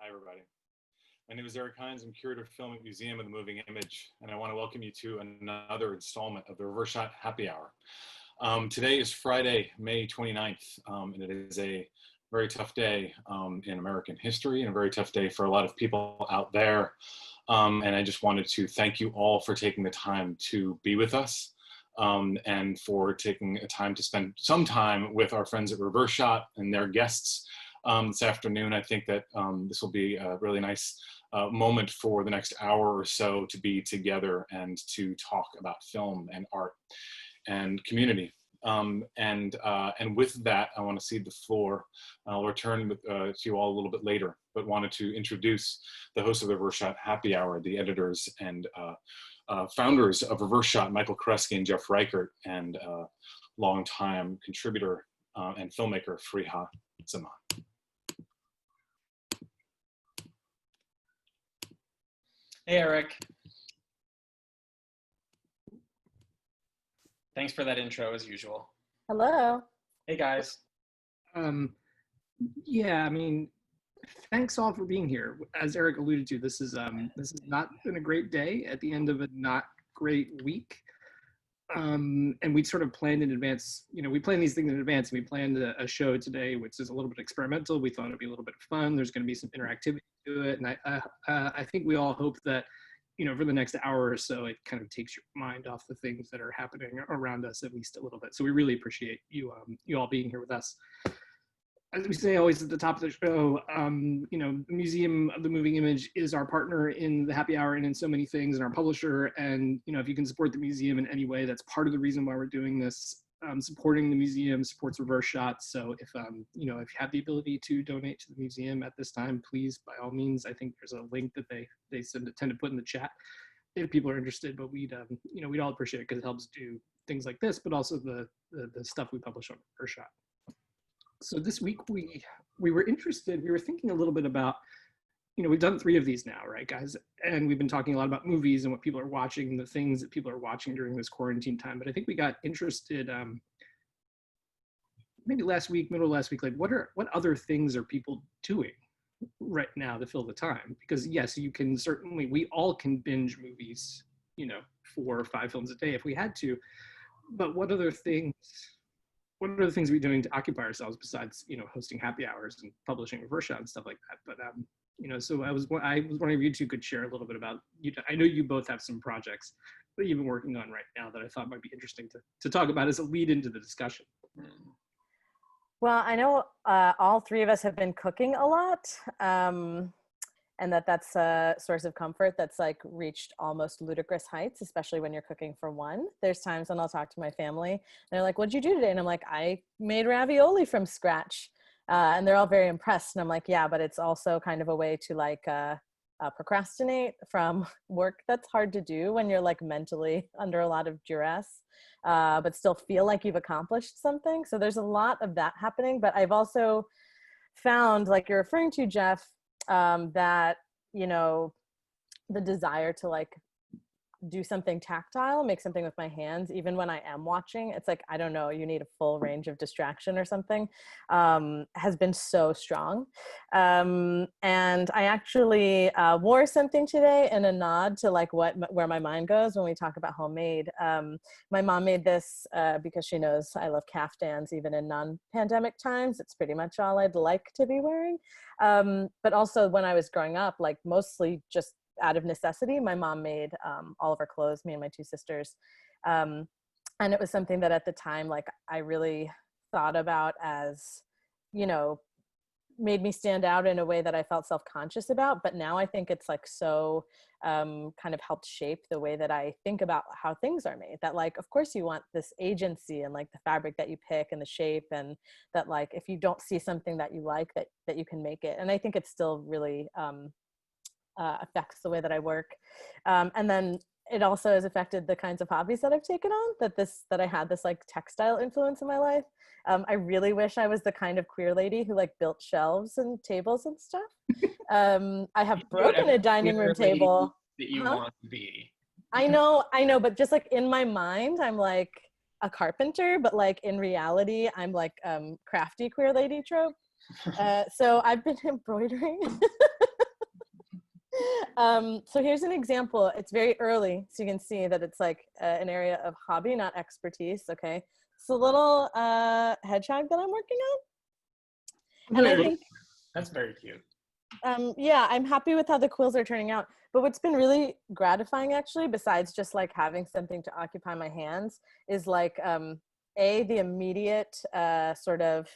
Hi, everybody. My name is Eric Hines. I'm curator of film at Museum of the Moving Image, and I want to welcome you to another installment of the Reverse Shot Happy Hour. Today is Friday, May 29th, and it is a very tough day in American history and a very tough day for a lot of people out there. And I just wanted to thank you all for taking the time to be with us and for taking a time to spend some time with our friends at Reverse Shot and their guests this afternoon. I think that this will be a really nice moment for the next hour or so to be together and to talk about film and art and community. And with that, I want to cede the floor. I'll return to you all a little bit later, but wanted to introduce the hosts of the Reverse Shot Happy Hour, the editors and founders of Reverse Shot, Michael Koresky and Jeff Reichert, and longtime contributor and filmmaker Farihah Zaman. Hey, Eric. Thanks for that intro, as usual. Hello. Hey, guys. Yeah, I mean, thanks all for being here. As Eric alluded to, this has not been a great day at the end of a not great week. And we sort of planned in advance. You know, we plan these things in advance. And we planned a show today, which is a little bit experimental. We thought it'd be a little bit of fun. There's going to be some interactivity to it, and I think we all hope that, you know, for the next hour or so, it kind of takes your mind off the things that are happening around us at least a little bit. So we really appreciate you all being here with us. As we say always at the top of the show, you know, the Museum of the Moving Image is our partner in the Happy Hour and in so many things, and our publisher. And, you know, if you can support the museum in any way, that's part of the reason why we're doing this. Supporting the museum supports Reverse Shot. So if, you know, if you have the ability to donate to the museum at this time, please, by all means. I think there's a link that they tend to put in the chat if people are interested. But we'd, you know, we'd all appreciate it because it helps do things like this, but also the stuff we publish on Reverse Shot. So this week we were interested. We were thinking a little bit about, you know, we've done 3 of these now, right, guys? And we've been talking a lot about movies and what people are watching, and the things that people are watching during this quarantine time. But I think we got interested, maybe last week, middle of last week, like what other things are people doing right now to fill the time? Because yes, you can certainly, we all can binge movies, you know, 4 or 5 films a day if we had to. But what other things are we doing to occupy ourselves besides, you know, hosting happy hours and publishing Reverse Shot and stuff like that? But you know, so I was wondering if you two could share a little bit about, I know you both have some projects that you've been working on right now that I thought might be interesting to talk about as a lead into the discussion. Well, I know all 3 of us have been cooking a lot, and that's a source of comfort that's like reached almost ludicrous heights, especially when you're cooking for one. There's times when I'll talk to my family and they're like, "What'd you do today?" And I'm like, "I made ravioli from scratch." And they're all very impressed. And I'm like, yeah, but it's also kind of a way to like procrastinate from work that's hard to do when you're like mentally under a lot of duress, but still feel like you've accomplished something. So there's a lot of that happening. But I've also found, like you're referring to, Jeff, that, you know, the desire to like do something tactile, make something with my hands, even when I am watching, it's like, I don't know, you need a full range of distraction or something, has been so strong. And I actually wore something today in a nod to like where my mind goes when we talk about homemade. My mom made this because she knows I love caftans, even in non-pandemic times. It's pretty much all I'd like to be wearing. But also when I was growing up, like mostly just out of necessity, my mom made all of our clothes, me and my 2 sisters. And it was something that at the time, like I really thought about as, you know, made me stand out in a way that I felt self-conscious about. But now I think it's like so kind of helped shape the way that I think about how things are made. That like, of course you want this agency and like the fabric that you pick and the shape, and that like, if you don't see something that you like, that you can make it. And I think it's still really, affects the way that I work. And then it also has affected the kinds of hobbies that I've taken on, that I had this like textile influence in my life. I really wish I was the kind of queer lady who like built shelves and tables and stuff. I have broken a dining room table. That you want to be. I know, but just like in my mind, I'm like a carpenter, but like in reality, I'm like crafty queer lady trope. So I've been embroidering So here's an example. It's very early, so you can see that it's like an area of hobby, not expertise. Okay, it's a little hedgehog that I'm working on, and I think That's very cute. yeah, I'm happy with how the quills are turning out. But what's been really gratifying, actually, besides just like having something to occupy my hands, is like the immediate sort of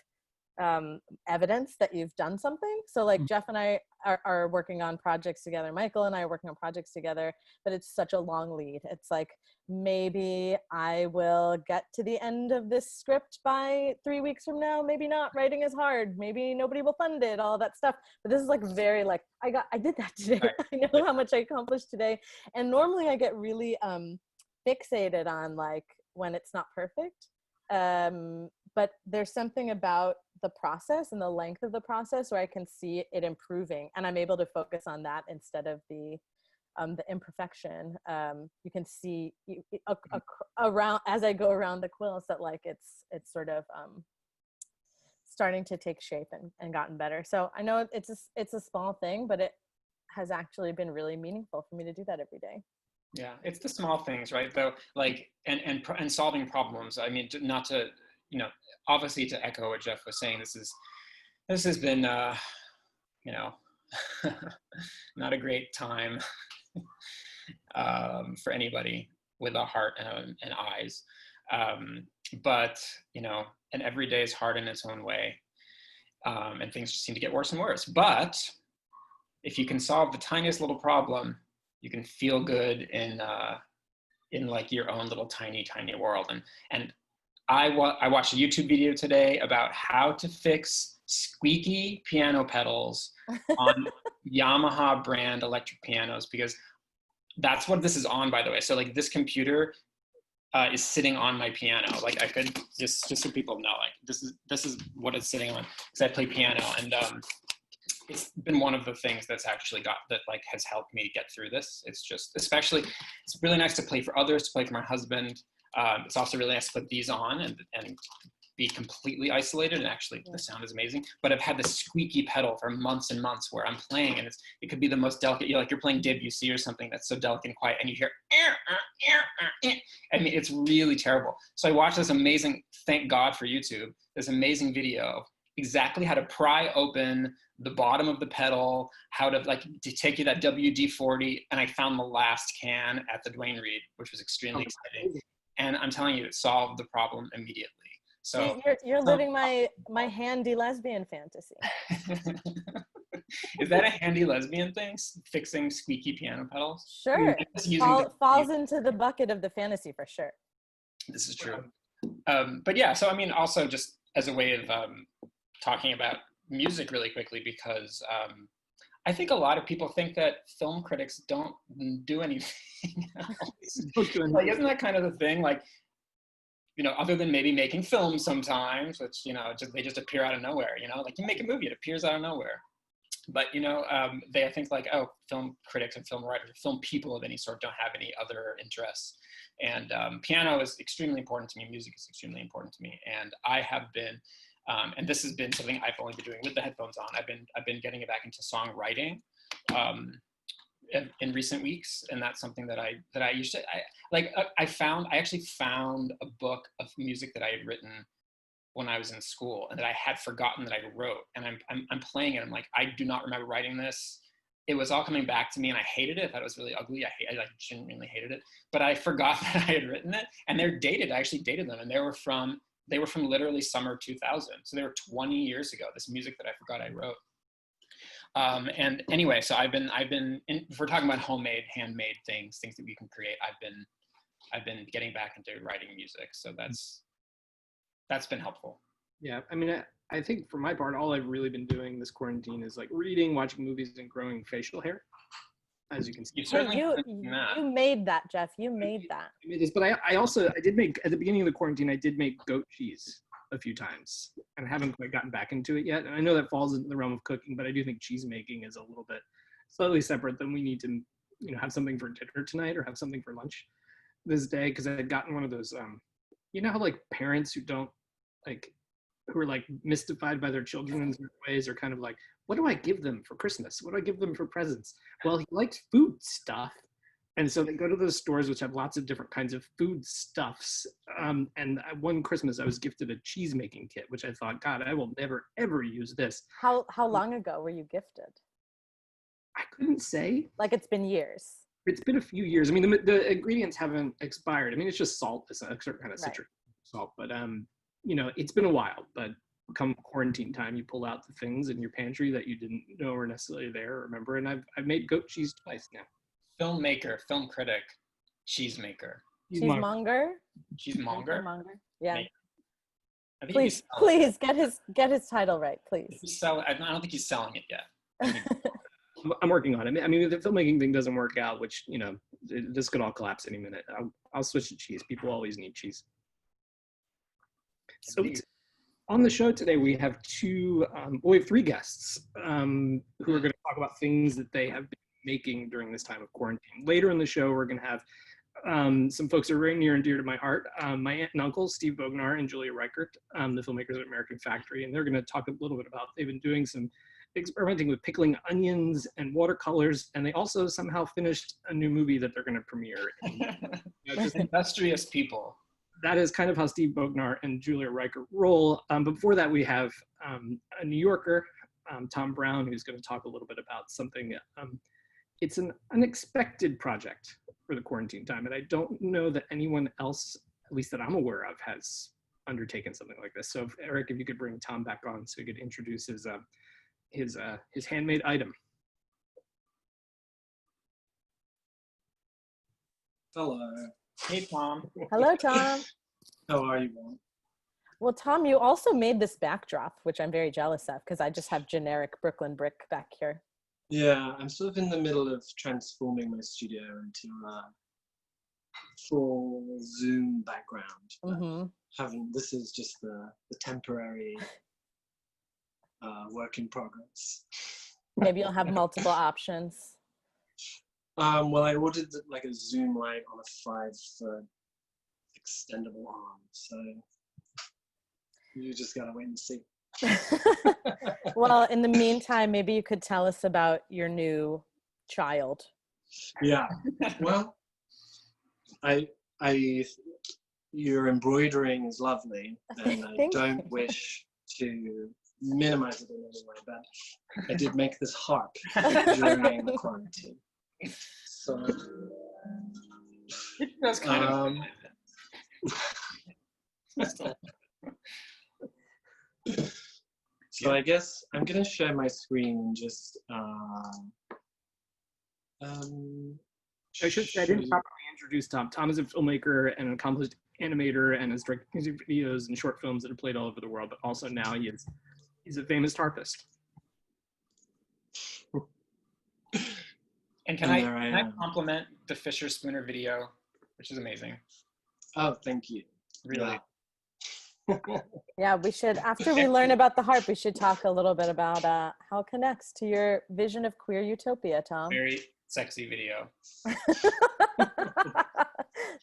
evidence that you've done something. So like Jeff and I are working on projects together. Michael and I are working on projects together, but it's such a long lead. It's like, maybe I will get to the end of this script by 3 weeks from now. Maybe not. Writing is hard. Maybe nobody will fund it, all that stuff. But this is like very like, I did that today. Right. I know how much I accomplished today. And normally I get really fixated on like when it's not perfect. But there's something about the process and the length of the process where I can see it improving, and I'm able to focus on that instead of the imperfection. You can see around as I go around the quills that like it's sort of starting to take shape and gotten better. So I know it's a small thing, but it has actually been really meaningful for me to do that every day. Yeah, it's the small things, right? Though, like, and solving problems. I mean, not to, you know, obviously to echo what Jeff was saying, this has been, you know, not a great time for anybody with a heart and eyes. But, you know, and every day is hard in its own way. And things just seem to get worse and worse. But if you can solve the tiniest little problem, you can feel good in like your own little tiny world. And I watched a YouTube video today about how to fix squeaky piano pedals on Yamaha brand electric pianos, because that's what this is on, by the way. So like this computer is sitting on my piano. Like I could just so people know, like this is what it's sitting on, because I play piano, and it's been one of the things that's actually has helped me get through this. It's just, especially, it's really nice to play for others, to play for my husband. It's also really nice to put these on and be completely isolated, and actually the sound is amazing. But I've had this squeaky pedal for months and months where I'm playing, and it could be the most delicate, you know, like you're playing Debussy or something that's so delicate and quiet, and you hear, I mean, it's really terrible. So I watched this amazing, thank God for YouTube, this amazing video, exactly how to pry open the bottom of the pedal, how to take you that WD-40, and I found the last can at the Duane Reade, which was extremely exciting. And I'm telling you, it solved the problem immediately. So you're living my handy lesbian fantasy. Is that a handy lesbian thing? Fixing squeaky piano pedals? Sure. I mean, falls into the bucket of the fantasy for sure. This is true. But yeah, so I mean, also just as a way of talking about music really quickly, because I think a lot of people think that film critics don't do anything else. Like, isn't that kind of the thing? Like, you know, other than maybe making films sometimes, which, you know, they just appear out of nowhere, you know, like you make a movie, it appears out of nowhere. But, you know, I think like, oh, film critics and film writers, film people of any sort don't have any other interests. And piano is extremely important to me. Music is extremely important to me. And I have been, and this has been something I've only been doing with the headphones on. I've been getting back into songwriting in recent weeks, and that's something that I used to I actually found a book of music that I had written when I was in school and that I had forgotten that I wrote, and I'm playing it. I'm like, I do not remember writing this. It was all coming back to me, and I hated it. I thought it was really ugly. I like genuinely hated it, but I forgot that I had written it, and they're dated. I actually dated them, and they were from literally summer 2000. So they were 20 years ago, this music that I forgot I wrote. And anyway, so I've been, if we're talking about homemade, handmade things that we can create, I've been getting back into writing music. So that's been helpful. Yeah. I mean, I think for my part, all I've really been doing this quarantine is like reading, watching movies, and growing facial hair. As you can see. You made that, Jeff. You made that. I made this, but I did make, at the beginning of the quarantine, I did make goat cheese a few times, and I haven't quite gotten back into it yet. And I know that falls into the realm of cooking, but I do think cheese making is a little bit slightly separate than we need to, you know, have something for dinner tonight or have something for lunch this day. Because I had gotten one of those, you know how like parents who don't like, who are like mystified by their children in certain ways, or kind of like what do I give them for Christmas? What do I give them for presents? Well, he likes food stuff. And so they go to those stores which have lots of different kinds of food stuffs. And one Christmas I was gifted a cheese making kit, which I thought, God, I will never, ever use this. How long ago were you gifted? I couldn't say. Like, it's been years. It's been a few years. I mean, the ingredients haven't expired. I mean, it's just salt. It's a certain kind of citric salt. But, you know, it's been a while. But come quarantine time, you pull out the things in your pantry that you didn't know were necessarily there or remember. And I've made goat cheese twice now. Filmmaker, film critic, cheesemaker. Cheesemonger? Cheesemonger? Yeah. Maker. I think Please get his title right, please. I don't think he's selling it yet. I'm working on it. I mean, if the filmmaking thing doesn't work out, which, you know, this could all collapse any minute, I'll switch to cheese. People always need cheese. So on the show today, we have three guests who are going to talk about things that they have been making during this time of quarantine. Later in the show, we're going to have some folks who are very near and dear to my heart. My aunt and uncle, Steve Bognar and Julia Reichert, the filmmakers at American Factory, and they're going to talk a little bit about, they've been doing some experimenting with pickling onions and watercolors, and they also somehow finished a new movie that they're going to premiere. Just industrious people. That is kind of how Steve Bognar and Julia Reichert roll. But before that, we have a New Yorker, Tom Brown, who's going to talk a little bit about something. It's an unexpected project for the quarantine time, and I don't know that anyone else, at least that I'm aware of, has undertaken something like this. So, Eric, if you could bring Tom back on so he could introduce his handmade item. Hello. Hey, Tom. Hello, Tom. How are you, Mom? Well, Tom, you also made this backdrop, which I'm very jealous of because I just have generic Brooklyn brick back here. Yeah, I'm sort of in the middle of transforming my studio into a full Zoom background. Mm-hmm. This is just the temporary work in progress. Maybe you'll have multiple options. Well, I ordered like a Zoom light on a 5-foot extendable arm, so you just gotta wait and see. Well, in the meantime, maybe you could tell us about your new child. Yeah. Well, your embroidering is lovely, and I don't wish to minimize it in any way, but I did make this harp during the quarantine. So It does kind of. So I guess I'm gonna share my screen and just I should say I didn't properly introduce Tom. Tom is a filmmaker and an accomplished animator and has directed music videos and short films that have played all over the world, but also now he's a famous harpist. And can I compliment the Fisher Spooner video, which is amazing. Oh, thank you. Really. Yeah, we should, after we learn about the harp, we should talk a little bit about how it connects to your vision of queer utopia, Tom. Very sexy video.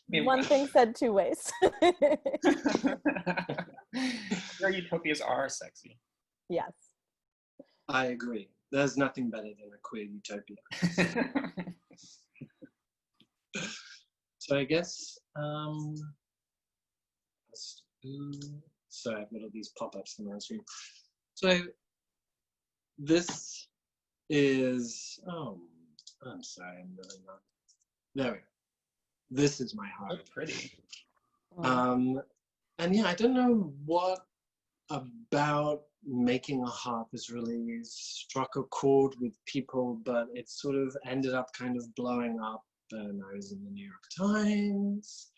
One thing said two ways. Queer utopias are sexy. Yes. I agree. There's nothing better than a queer utopia. So I guess, sorry, I've got all these pop-ups on my screen. So this is, I'm sorry, I'm really not. There we go. This is my harp. That's pretty. And yeah, I don't know what about making a harp has really struck a chord with people, but it sort of ended up kind of blowing up. And I was in the New York Times,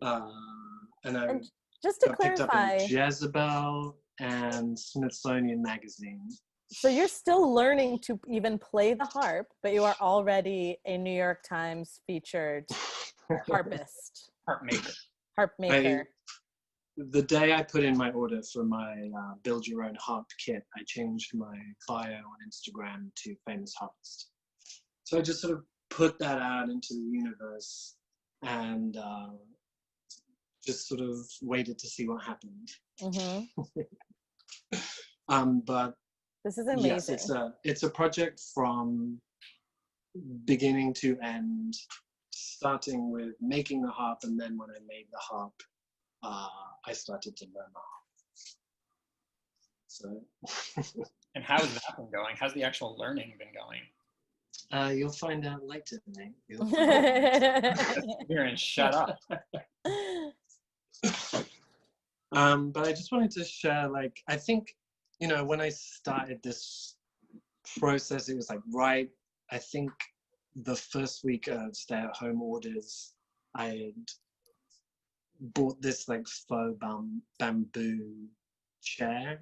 and I just to got picked up clarify, in Jezebel and Smithsonian Magazine. So you're still learning to even play the harp, but you are already a New York Times featured harpist. Harp maker. The day I put in my order for my build your own harp kit, I changed my bio on Instagram to famous harpist. So I just sort of put that out into the universe and just sort of waited to see what happened. Mm-hmm. But This is Yes, amazing. it's a project from beginning to end, starting with making the harp, and then when I made the harp, I started to learn the harp. So And how's that been going? How's the actual learning been going? you'll find out later, mate. Here and shut up. But I just wanted to share, like, I think, you know, when I started this process, it was like, right, I think the first week of stay-at-home orders, I had bought this like faux bamboo chair,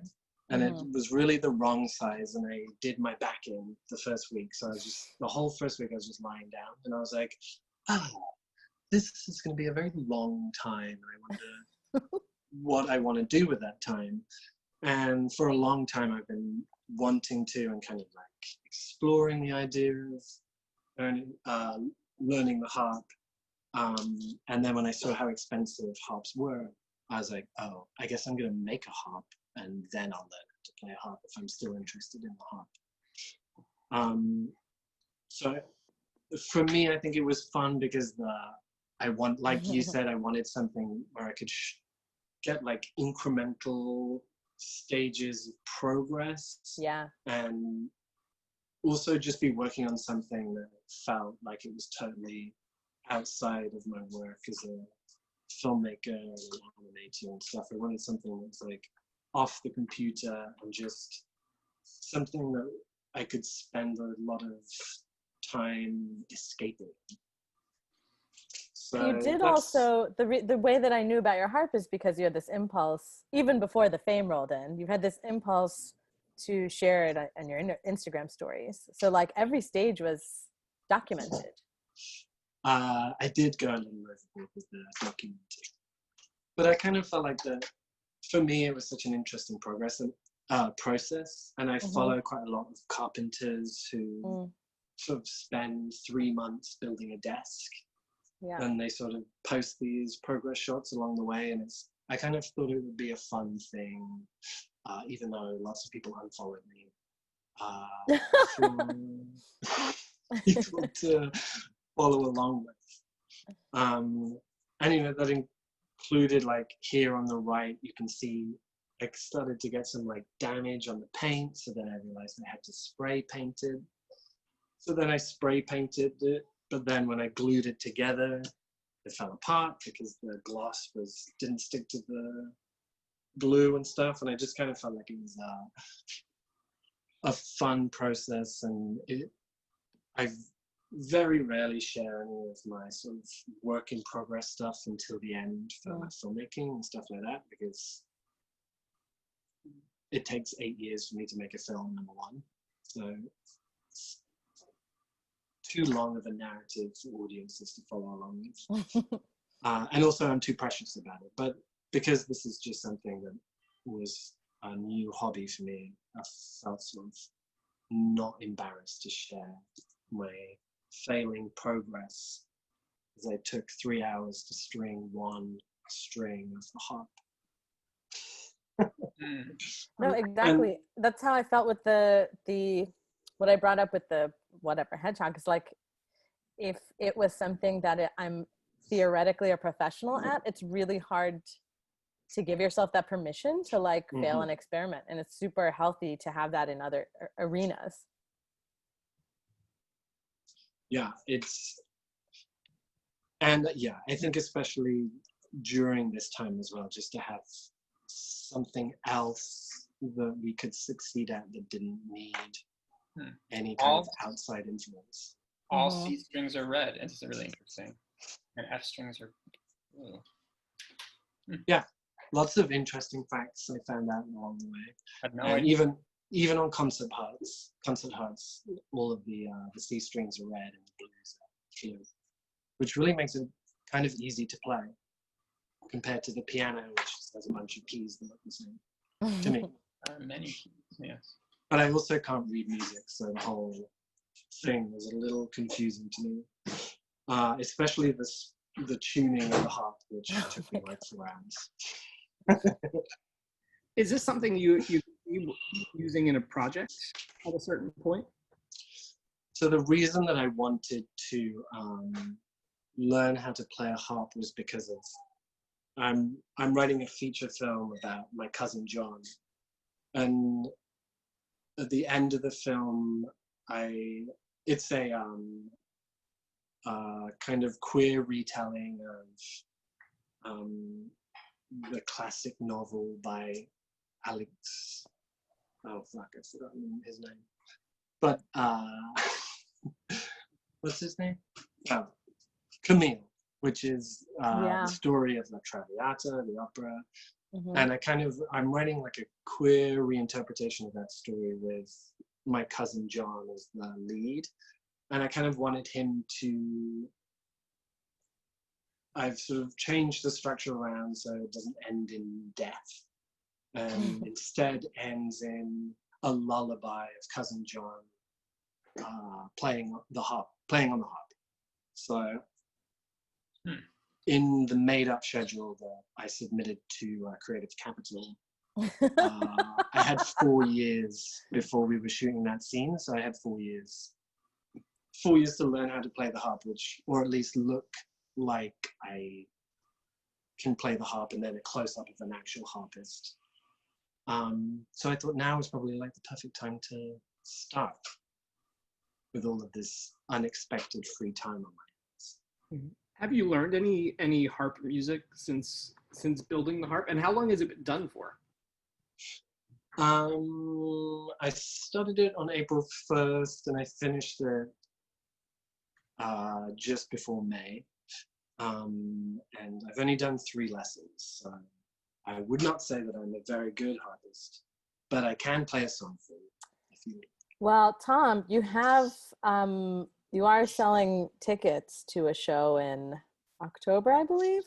and it was really the wrong size, and I did my back in the first week. So I was just, the whole first week I was just lying down, and I was like, oh, this is going to be a very long time. I wonder what I want to do with that time. And for a long time I've been wanting to and kind of like exploring the idea of learning the harp. And then when I saw how expensive harps were, I was like, oh, I guess I'm going to make a harp, and then I'll learn to play a harp if I'm still interested in the harp. So for me, I think it was fun because like you said, I wanted something where I could get like incremental stages of progress. Yeah. And also just be working on something that felt like it was totally outside of my work as a filmmaker and animator and stuff. I wanted something that was like off the computer and just something that I could spend a lot of time escaping. So you did also, the way that I knew about your harp is because you had this impulse, even before the fame rolled in, you had this impulse to share it on your Instagram stories. So like every stage was documented. I did go a little overboard with the documenting, but I kind of felt like that for me it was such an interesting process, and I follow quite a lot of carpenters who sort of spend 3 months building a desk. Yeah. And they sort of post these progress shots along the way, and I kind of thought it would be a fun thing, even though lots of people unfollowed me, for people to follow along with. And you know, that included, like, here on the right, you can see I started to get some like damage on the paint, so then I realized I had to spray paint it. So then I spray painted it, but then when I glued it together, it fell apart because the gloss didn't stick to the glue and stuff, and I just kind of felt like it was a fun process, and I very rarely share any of my sort of work in progress stuff until the end for my filmmaking and stuff like that, because it takes 8 years for me to make a film, number one. So it's too long of a narrative for audiences to follow along with. And also I'm too precious about it. But because this is just something that was a new hobby for me, I felt sort of not embarrassed to share my failing progress, as I took 3 hours to string one string of the harp. No, exactly. That's how I felt with the what I brought up with the whatever hedgehog. Is like, if it was something that I'm theoretically a professional at, it's really hard to give yourself that permission to like fail and experiment, and it's super healthy to have that in other arenas. Yeah, I think especially during this time as well, just to have something else that we could succeed at that didn't need any kind of outside influence. All C strings are red. It's really interesting. And F strings are blue. Yeah, lots of interesting facts I found out along the way. Had no And idea. even on concert harps, all of the C strings are red and the blues are blue, which really makes it kind of easy to play compared to the piano, which just has a bunch of keys that look the same to me. Many keys, yes. But I also can't read music, so the whole thing was a little confusing to me, especially the tuning of the harp, which took me like 4 hours. Is this something you using in a project at a certain point? So the reason that I wanted to learn how to play a harp was because of I'm writing a feature film about my cousin John, and at the end of the film, it's a kind of queer retelling of the classic novel by Alex. Oh fuck, I've forgotten his name. But what's his name? Oh, Camille, which is the story of La Traviata, the opera. Mm-hmm. And I'm writing like a queer reinterpretation of that story with my cousin John as the lead. And I kind of wanted him to, I've sort of changed the structure around so it doesn't end in death, and instead ends in a lullaby of cousin John playing on the harp. So in the made-up schedule that I submitted to Creative Capital, I had 4 years before we were shooting that scene. So I had 4 years to learn how to play the harp, or at least look like I can play the harp, and then a close-up of an actual harpist. So I thought now is probably like the perfect time to start with all of this unexpected free time on my hands. Have you learned any harp music since building the harp, and how long has it been done for? I started it on April 1st, and I finished it just before May. And I've only done 3 lessons, so I would not say that I'm a very good harpist, but I can play a song for you if you need. Well, Tom, you are selling tickets to a show in October, I believe.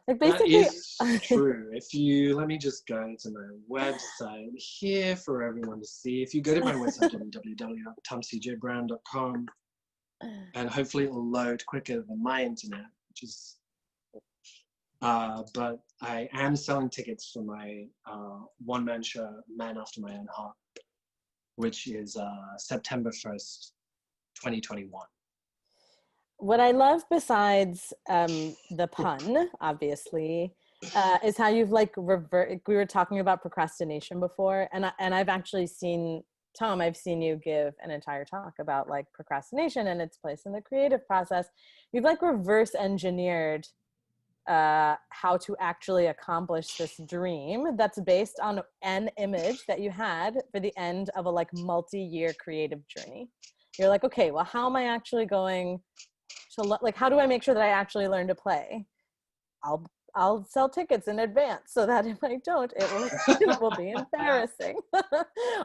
Like basically, that is true. If you let me just go to my website here for everyone to see. If you go to my website www.tomcjbrown.com, and hopefully it will load quicker than my internet, which is. But I am selling tickets for my one-man show, Man After My Own Heart, which is September 1st, 2021. What I love, besides the pun, obviously, is how you've like we were talking about procrastination before, and I've actually seen, Tom, I've seen you give an entire talk about like procrastination and its place in the creative process. You've like reverse engineered how to actually accomplish this dream that's based on an image that you had for the end of a like multi-year creative journey. You're like, okay, well, how am I actually going to like, how do I make sure that I actually learn to play? I'll sell tickets in advance so that if I don't, it will be embarrassing.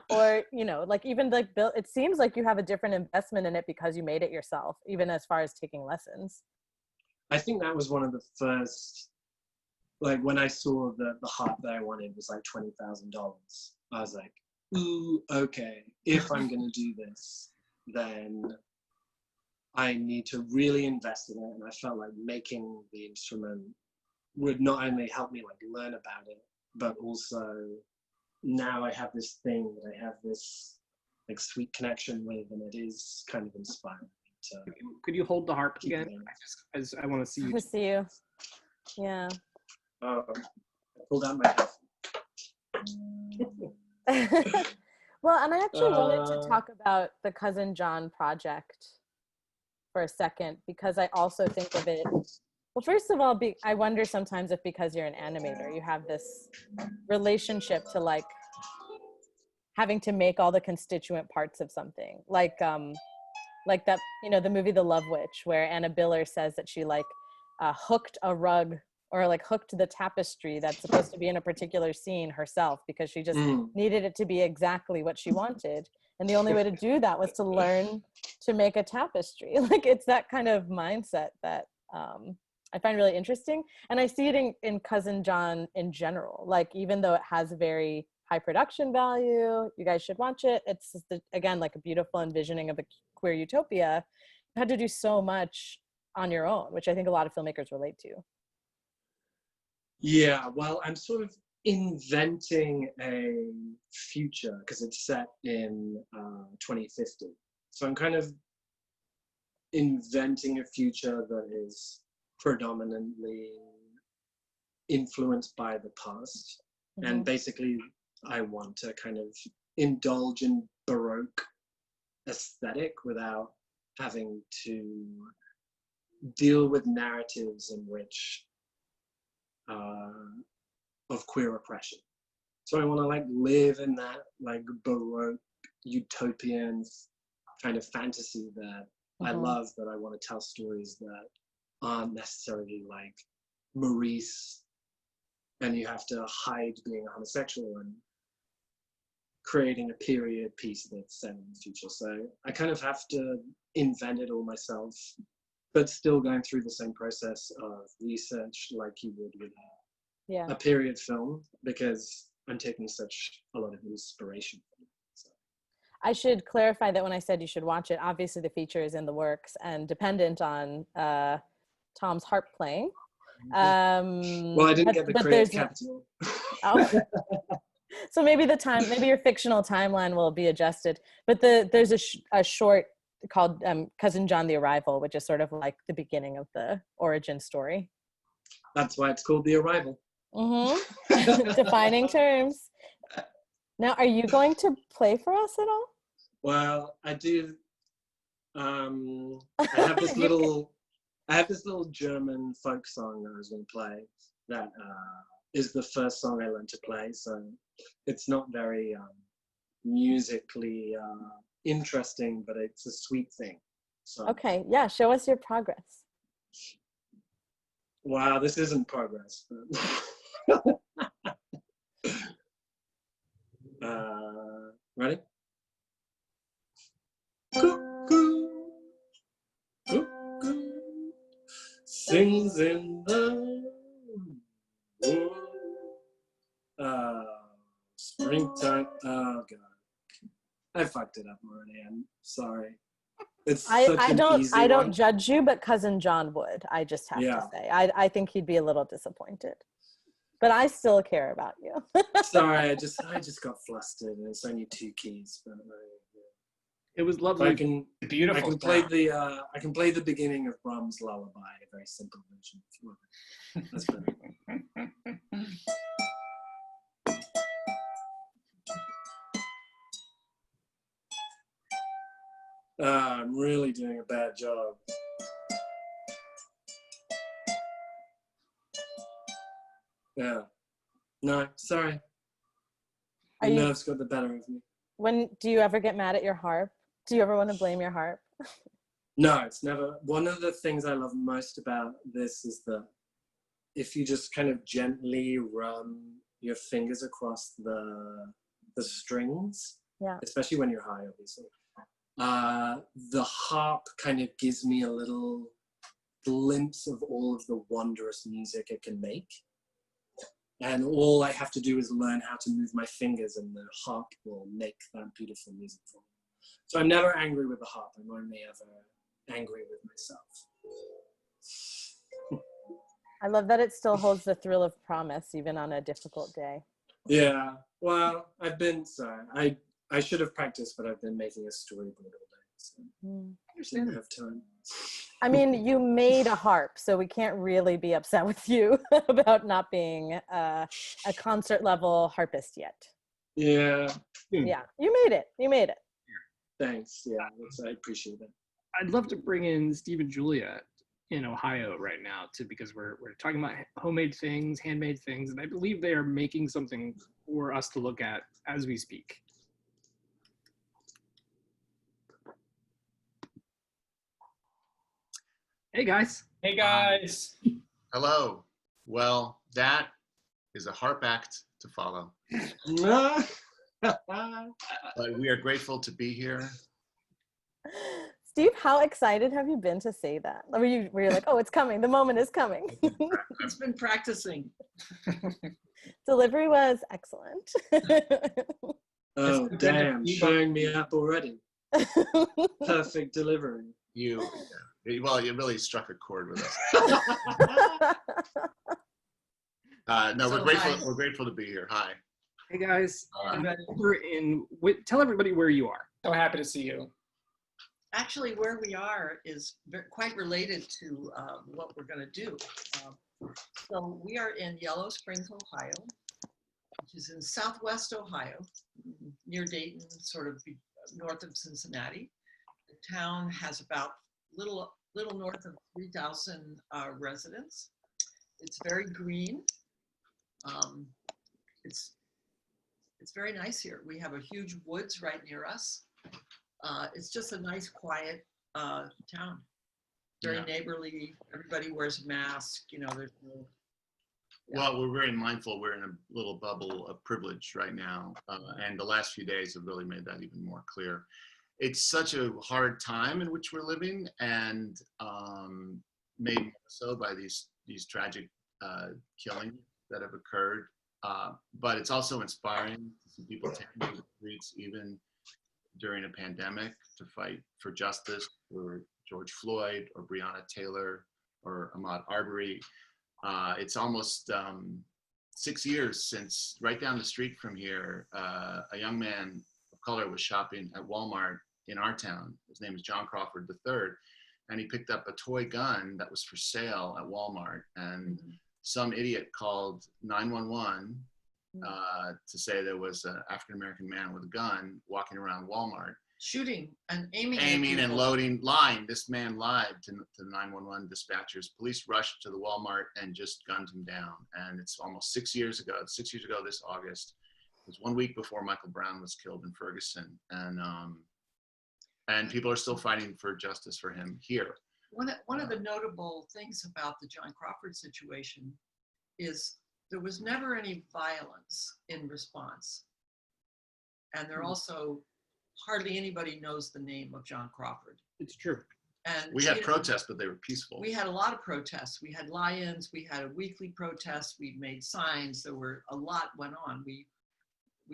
Or, you know, like even like it seems like you have a different investment in it because you made it yourself, even as far as taking lessons. I think that was one of the first, like when I saw the harp that I wanted was like $20,000. I was like, ooh, okay, if I'm going to do this, then I need to really invest in it. And I felt like making the instrument would not only help me like learn about it, but also now I have this thing that I have this like sweet connection with, and it is kind of inspiring. Could you hold the harp again? I want to see you. To see you. Yeah. Oh, I pulled out my headphone. Well, and I actually wanted to talk about the Cousin John project for a second, because I also think of it, well, first of all, I wonder sometimes if because you're an animator, you have this relationship to like having to make all the constituent parts of something. Like that, you know, the movie The Love Witch, where Anna Biller says that she like hooked a rug or like hooked the tapestry that's supposed to be in a particular scene herself because she just needed it to be exactly what she wanted. And the only way to do that was to learn to make a tapestry. Like it's that kind of mindset that I find really interesting. And I see it in Cousin John in general. Like even though it has a very high production value, you guys should watch it. It's just again, like a beautiful envisioning of a queer utopia. You had to do so much on your own, which I think a lot of filmmakers relate to. Yeah, well, I'm sort of inventing a future because it's set in 2050. So I'm kind of inventing a future that is predominantly influenced by the past. And basically I want to kind of indulge in Baroque aesthetic without having to deal with narratives in which of queer oppression. So I want to like live in that like Baroque utopian kind of fantasy that I love, but I want to tell stories that aren't necessarily like Maurice and you have to hide being a homosexual and creating a period piece that's set in the future. So I kind of have to invent it all myself, but still going through the same process of research like you would with a period film, because I'm taking such a lot of inspiration from it. So. I should clarify that when I said you should watch it, obviously the feature is in the works and dependent on Tom's harp playing. Well, I didn't get the creative capital. Oh. So maybe maybe your fictional timeline will be adjusted. But there's a short called Cousin John the Arrival, which is sort of like the beginning of the origin story. That's why it's called The Arrival. Defining terms. Now, are you going to play for us at all? Well, I do. I have this little German folk song that I was going to play that is the first song I learned to play. So it's not very musically interesting, but it's a sweet thing. So. Okay, yeah, show us your progress. Wow, this isn't progress. Ready? Cuckoo, cuckoo, sings in the wood. Springtime. Oh God, I fucked it up already. I'm sorry. It's I don't judge you, but Cousin John would. I just have to say, I think he'd be a little disappointed. But I still care about you. Sorry, I just got flustered, and it's only 2 keys. But it was lovely. I can play the beginning of Brahms' Lullaby, a very simple version. If you want. That's better. I'm really doing a bad job. Yeah. No, sorry. Nerves got the better of me. When do you ever get mad at your harp? Do you ever want to blame your harp? No, it's never. One of the things I love most about this is that if you just kind of gently run your fingers across the strings, especially when you're high, obviously, the harp kind of gives me a little glimpse of all of the wondrous music it can make. And all I have to do is learn how to move my fingers and the harp will make that beautiful music for me. So I'm never angry with the harp. I'm only ever angry with myself. I love that it still holds the thrill of promise, even on a difficult day. Yeah, well, I should have practiced, but I've been making a storyboard all day. So I didn't have time. I mean, you made a harp, so we can't really be upset with you about not being a concert level harpist yet. Yeah. Yeah, you made it. You made it. Thanks. Yeah, I appreciate it. I'd love to bring in Steve and Julia in Ohio right now too, because we're talking about homemade things, handmade things, and I believe they are making something for us to look at as we speak. Hey guys. Hey guys. Hello. Well, that is a harp act to follow. But we are grateful to be here. Steve, how excited have you been to say that? Were you like, oh, it's coming, the moment is coming? It's been practicing. Delivery was excellent. Oh, damn, showing me up already. Perfect delivery. Well, you really struck a chord with us. No, So we're grateful. hi. We're grateful to be here. Hi. Hey guys, All right. tell everybody where you are. So happy to see you. Actually, where we are is quite related to what we're going to do. So we are in Yellow Springs, Ohio, which is in southwest Ohio, near Dayton, sort of north of Cincinnati. The town has about little north of 3,000 residents. It's very green. It's very nice here. We have a huge woods right near us. It's just a nice, quiet town. Very Yeah. neighborly. Everybody wears a mask. You know, there's no. Yeah. Well, we're very mindful. We're in a little bubble of privilege right now, and the last few days have really made that even more clear. It's such a hard time in which we're living, and made more so by these tragic killings that have occurred. But it's also inspiring to see people taking to the streets, even during a pandemic, to fight for justice for George Floyd or Breonna Taylor or Ahmaud Arbery. It's almost 6 years since, right down the street from here, a young man of color was shopping at Walmart in our town. His name is John Crawford III, and he picked up a toy gun that was for sale at Walmart, and some idiot called 911 to say there was an African-American man with a gun walking around Walmart. Shooting and aiming And lying. This man lied to the 911 dispatchers. Police rushed to the Walmart and just gunned him down. And it's almost 6 years ago. 6 years ago this August. It was 1 week before Michael Brown was killed in Ferguson. And people are still fighting for justice for him here. One of the notable things about the John Crawford situation is there was never any violence in response. And there also, hardly anybody knows the name of John Crawford. It's true. And We had protests, but they were peaceful. we had a lot of protests. We had lie-ins, we had a weekly protest, we made signs, there were a lot went on. We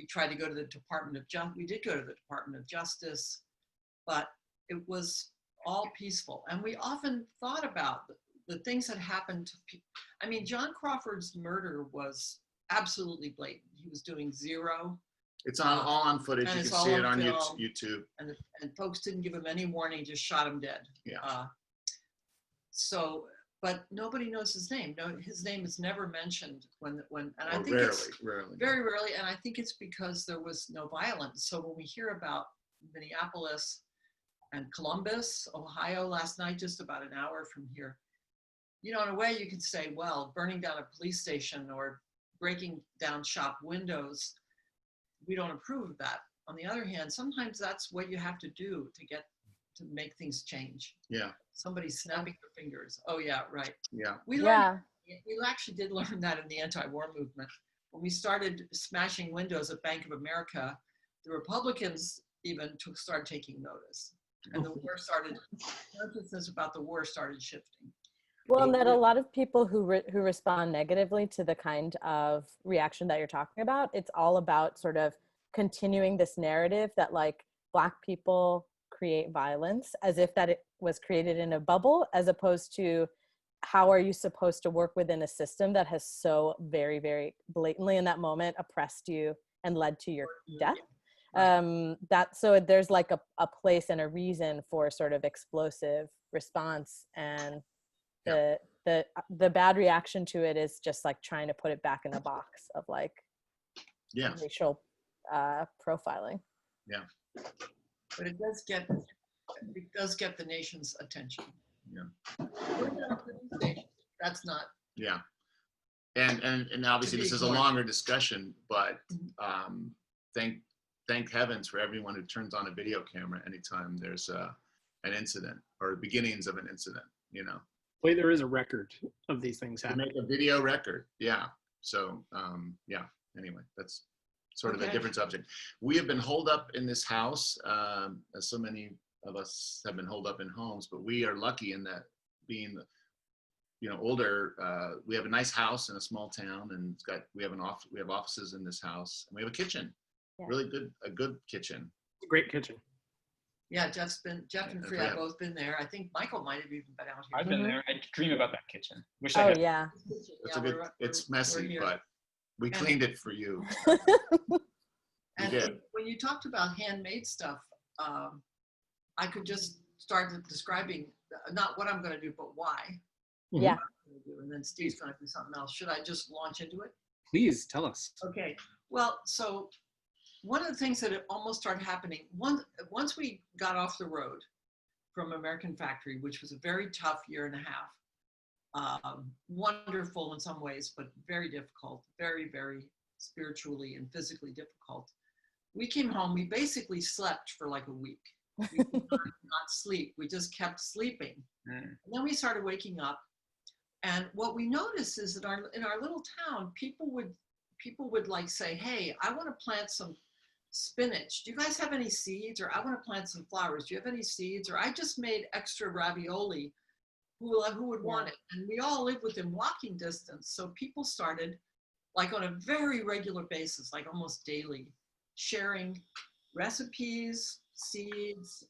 tried to go to the Department of Justice. We did go to the Department of Justice, but it was all peaceful. And we often thought about the things that happened to people. I mean, John Crawford's murder was absolutely blatant. He was doing zero. It's all on footage. And You it's can all see it on on film. YouTube. And folks didn't give him any warning, just shot him dead. Yeah. But nobody knows his name. No, his name is never mentioned and I Or think it's rarely. very rarely, and I think it's because there was no violence. So when we hear about Minneapolis and Columbus, Ohio last night, just about an hour from here, you know, in a way you could say, well, burning down a police station or breaking down shop windows, we don't approve of that. On the other hand, sometimes that's what you have to do to make things change. Yeah. Somebody snapping their fingers. Oh yeah, right. Yeah. We actually did learn that in the anti-war movement. When we started smashing windows at Bank of America, the Republicans even started taking notice. And the war started, consciousness about the war started shifting. Well, and that a lot of people who respond negatively to the kind of reaction that you're talking about, it's all about sort of continuing this narrative that like Black people create violence, as if that it was created in a bubble, as opposed to how are you supposed to work within a system that has so very, very blatantly in that moment oppressed you and led to your death. So there's like a place and a reason for sort of explosive response, and the bad reaction to it is just like trying to put it back in a box of like racial profiling. Yeah. But it does get the nation's attention. Yeah. That's not. Yeah. And obviously this is a longer discussion, but thank heavens for everyone who turns on a video camera anytime there's an incident or beginnings of an incident, you know. Well, there is a record of these things To happening. make a video record. Yeah. So anyway, that's sort of a different subject. We have been holed up in this house, as so many of us have been holed up in homes, but we are lucky in that being, you know, older, we have a nice house in a small town, and we have offices in this house, and we have a kitchen, a good kitchen. Great kitchen. Yeah, Jeff and Yeah, Farihah yeah. both been there. I think Michael might have even been out here. I've been there. I dream about that kitchen. Wish I Oh had. yeah. It's a good, it's messy, here. but we And- cleaned it for you. And did. when you talked about handmade stuff, I could just start describing not what I'm going to do, but why. Yeah. I'm gonna do, and then Steve's going to do something else. Should I just launch into it? Please tell us. Okay. Well, so one of the things that almost started happening once we got off the road from American Factory, which was a very tough year and a half, wonderful in some ways, but very difficult, very, very spiritually and physically difficult. We came home, we basically slept for like a week. We did not sleep, we just kept sleeping. And then we started waking up, and what we noticed is that in our little town, people would like say, hey, I want to plant some spinach. Do you guys have any seeds? Or I want to plant some flowers. Do you have any seeds? Or I just made extra ravioli. Who would want it? And we all live within walking distance. So people started, like on a very regular basis, like almost daily, sharing recipes, seeds,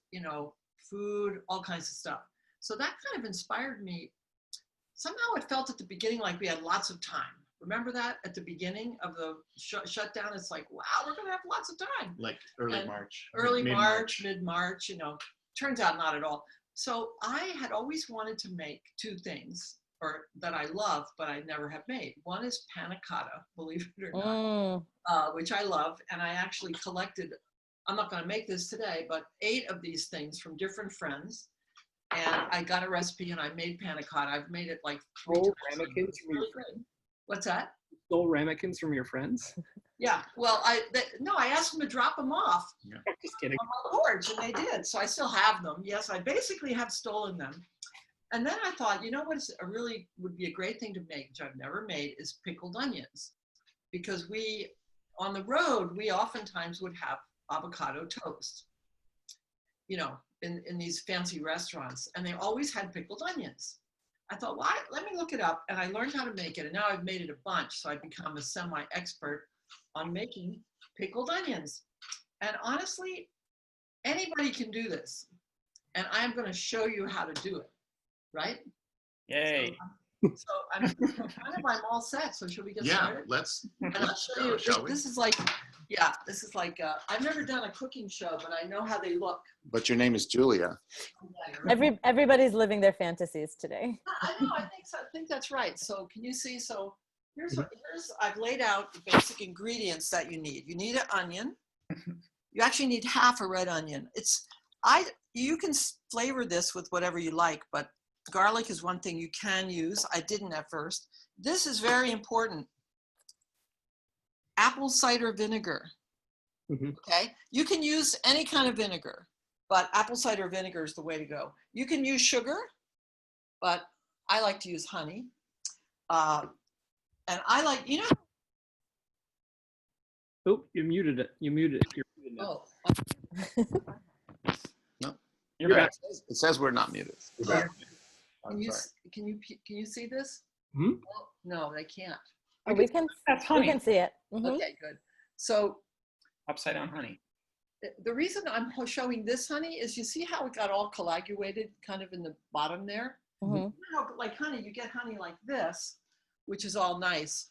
food, all kinds of stuff. So that kind of inspired me. Somehow it felt at the beginning like we had lots of time. Remember that at the beginning of the shutdown? It's like, wow, we're going to have lots of time. Like early And March. Early mid-March. March, mid-March, turns out not at all. So I had always wanted to make two things that I love, but I never have made. One is Panna Cotta, believe it or not, which I love. And I actually collected, I'm not going to make this today, but 8 of these things from different friends. And I got a recipe and I made Panna Cotta. I've made it like 3 times. Ramekins from your friends? What's that? Stole ramekins from your friends? Yeah, well, I asked them to drop them off Just kidding. on my porch, and they did. So I still have them. Yes, I basically have stolen them. And then I thought, what is really would be a great thing to make, which I've never made, is pickled onions. Because on the road, we oftentimes would have avocado toast, in these fancy restaurants, and they always had pickled onions. I thought, well, let me look it up, and I learned how to make it, and now I've made it a bunch, so I've become a semi-expert on making pickled onions. And honestly, anybody can do this, and I'm going to show you how to do it, right? Yay. So I'm all set. So should we get started? Let's And I'll show you. This is like, I've never done a cooking show, but I know how they look. But your name is Julia. Everybody's living their fantasies today. I know. I think so. I think that's right. So can you see? So here's I've laid out the basic ingredients that you need. You need an onion. You actually need half a red onion. You can flavor this with whatever you like, but garlic is one thing you can use. I didn't at first. This is very important. Apple cider vinegar. Okay, you can use any kind of vinegar, but apple cider vinegar is the way to go. You can use sugar, but I like to use honey. And I like, Oh, you muted it. You're muted now. Oh, No, You're back. it says we're not muted. can you see this? Hmm? No, they can't. Oh, we can see it. Okay, good. So Upside down honey. the reason I'm showing this honey is you see how it got all coagulated kind of in the bottom there? Like honey, you get honey like this, which is all nice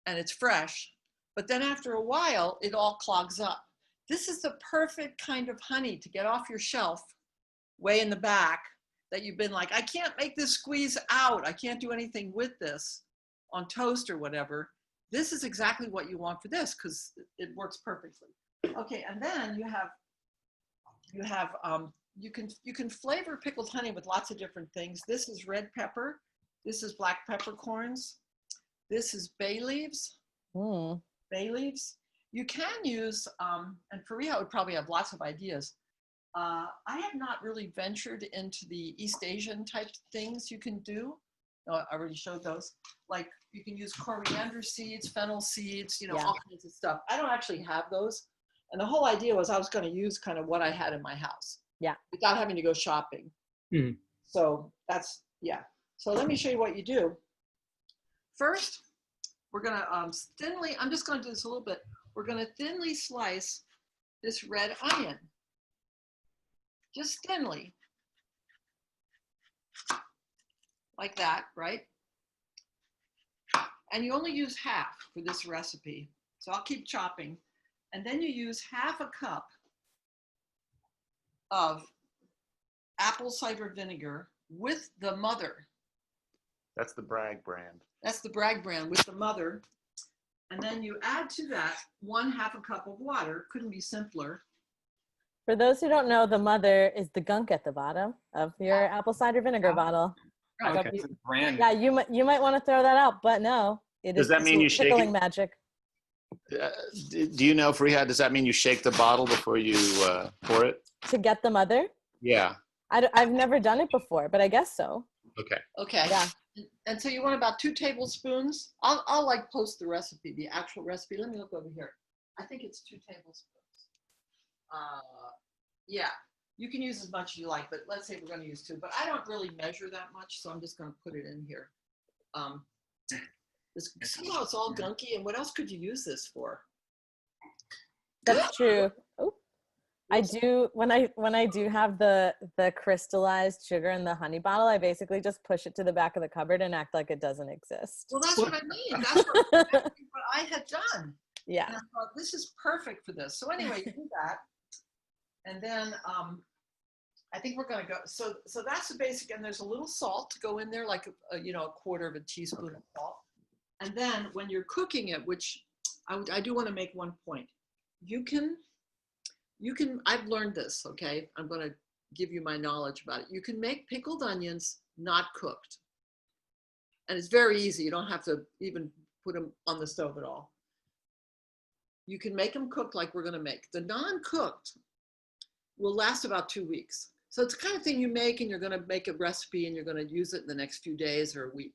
and it's fresh. But then after a while, it all clogs up. This is the perfect kind of honey to get off your shelf way in the back that you've been like, I can't make this squeeze out. I can't do anything with this on toast or whatever. This is exactly what you want for this because it works perfectly. Okay, and then you can flavor pickled honey with lots of different things. This is red pepper. This is black peppercorns. This is bay leaves. Bay leaves. You can use, and Farihah would probably have lots of ideas. I have not really ventured into the East Asian type things you can do. I already showed those. Like you can use coriander seeds, fennel seeds, all kinds of stuff. I don't actually have those. And the whole idea was I was going to use kind of what I had in my house. Yeah. Without having to go shopping. So that's, So let me show you what you do. First, we're going to thinly, I'm just going to do this a little bit. We're going to thinly slice this red onion. just thinly, like that, right? And you only use half for this recipe. So I'll keep chopping. And then you use half a cup of apple cider vinegar with the mother. That's the Bragg brand. That's the Bragg brand with the mother. And then you add to that 1/2 a cup of water. Couldn't be simpler. For those who don't know, the mother is the gunk at the bottom of your apple cider vinegar bottle. I Okay. thought it was a brand. Yeah, you might want to throw that out, but no, it Does is that mean you shake pickling it? magic. Do you know, Farihah, does that mean you shake the bottle before you pour it? To get the mother? Yeah. I've never done it before, but I guess so. Okay. Okay. Yeah. And so you want about 2 tablespoons. I'll like post the recipe, the actual recipe. Let me look over here. I think it's 2 tablespoons. Yeah, you can use as much as you like, but let's say we're going to use 2. But I don't really measure that much, so I'm just going to put it in here. Somehow it's all gunky, and what else could you use this for? That's true. Oh, I do when I do have the crystallized sugar in the honey bottle, I basically just push it to the back of the cupboard and act like it doesn't exist. Well, that's what I mean. That's what I had done. Yeah. And I thought, this is perfect for this. So anyway, you do that. And then I think we're going to go. So that's the basic. And there's a little salt to go in there, like a 1/4 of a teaspoon of salt. And then when you're cooking it, which I do want to make one point. You can, I've learned this, okay? I'm going to give you my knowledge about it. You can make pickled onions not cooked. And it's very easy. You don't have to even put them on the stove at all. You can make them cooked like we're going to make. The non-cooked will last about 2 weeks. So it's the kind of thing you make and you're going to make a recipe and you're going to use it in the next few days or a week.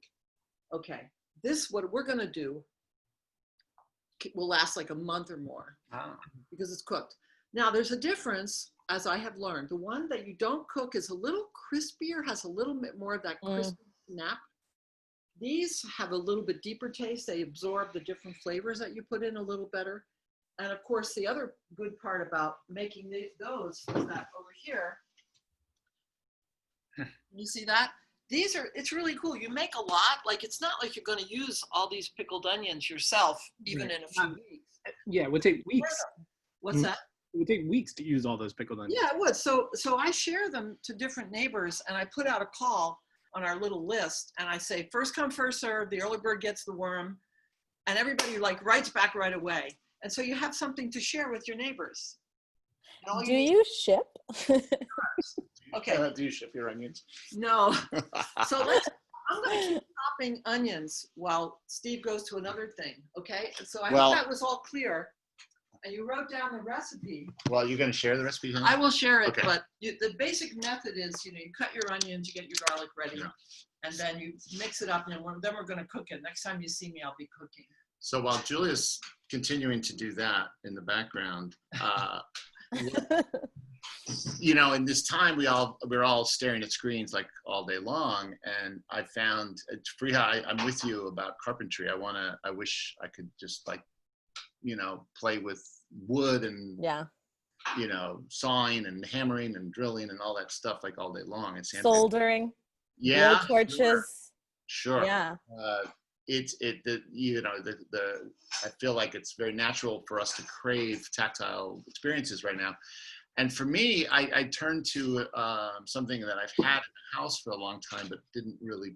Okay, what we're going to do will last like a month or more because it's cooked. Now there's a difference, as I have learned. The one that you don't cook is a little crispier, has a little bit more of that crispy snap. These have a little bit deeper taste. They absorb the different flavors that you put in a little better. And of course, the other good part about making those is that over here, you see that? It's really cool. You make a lot. Like, it's not like you're going to use all these pickled onions yourself, even in a few weeks. Yeah, it would take weeks. What's that? It would take weeks to use all those pickled onions. Yeah, it would. So I share them to different neighbors, and I put out a call on our little list, and I say, first come, first serve. The early bird gets the worm, and everybody like writes back right away. And so you have something to share with your neighbors. Do you ship? Okay. Do you ship your onions? No. So I'm going to keep chopping onions while Steve goes to another thing. Okay. So I hope that was all clear. And you wrote down the recipe. Well, you're going to share the recipe? I will share it, okay. But the basic method is, you cut your onions, you get your garlic ready, and then you mix it up, and then we're going to cook it. Next time you see me, I'll be cooking. So while Julia's continuing to do that in the background, in this time we're all staring at screens like all day long, and I found Farihah, I'm with you about carpentry. I wish I could just play with wood and sawing and hammering and drilling and all that stuff like all day long. And soldering. Yeah. Torches. Sure. Yeah. I feel like it's very natural for us to crave tactile experiences right now. And for me, I turned to something that I've had in the house for a long time, but didn't really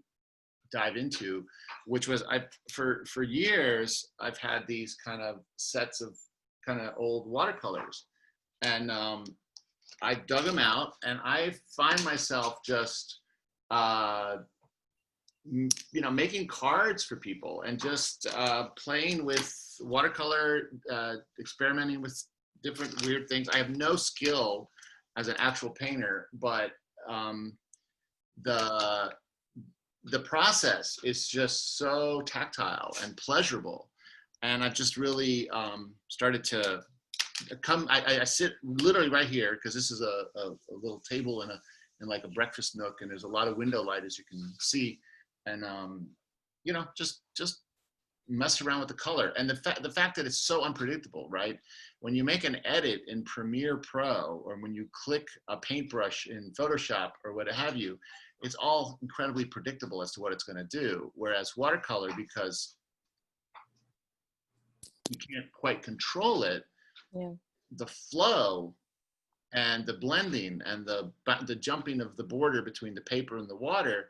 dive into, which was for years, I've had these kind of sets of kind of old watercolors, and I dug them out, and I find myself just, making cards for people and just playing with watercolor, experimenting with different weird things. I have no skill as an actual painter, but the process is just so tactile and pleasurable. And I've just really started to come, I sit literally right here, because this is a little table in like a breakfast nook, and there's a lot of window light, as you can see. And, just mess around with the color. And the fact that it's so unpredictable, right? When you make an edit in Premiere Pro, or when you click a paintbrush in Photoshop or what have you, it's all incredibly predictable as to what it's going to do. Whereas watercolor, because you can't quite control it, Yeah. the flow and the blending and the jumping of the border between the paper and the water,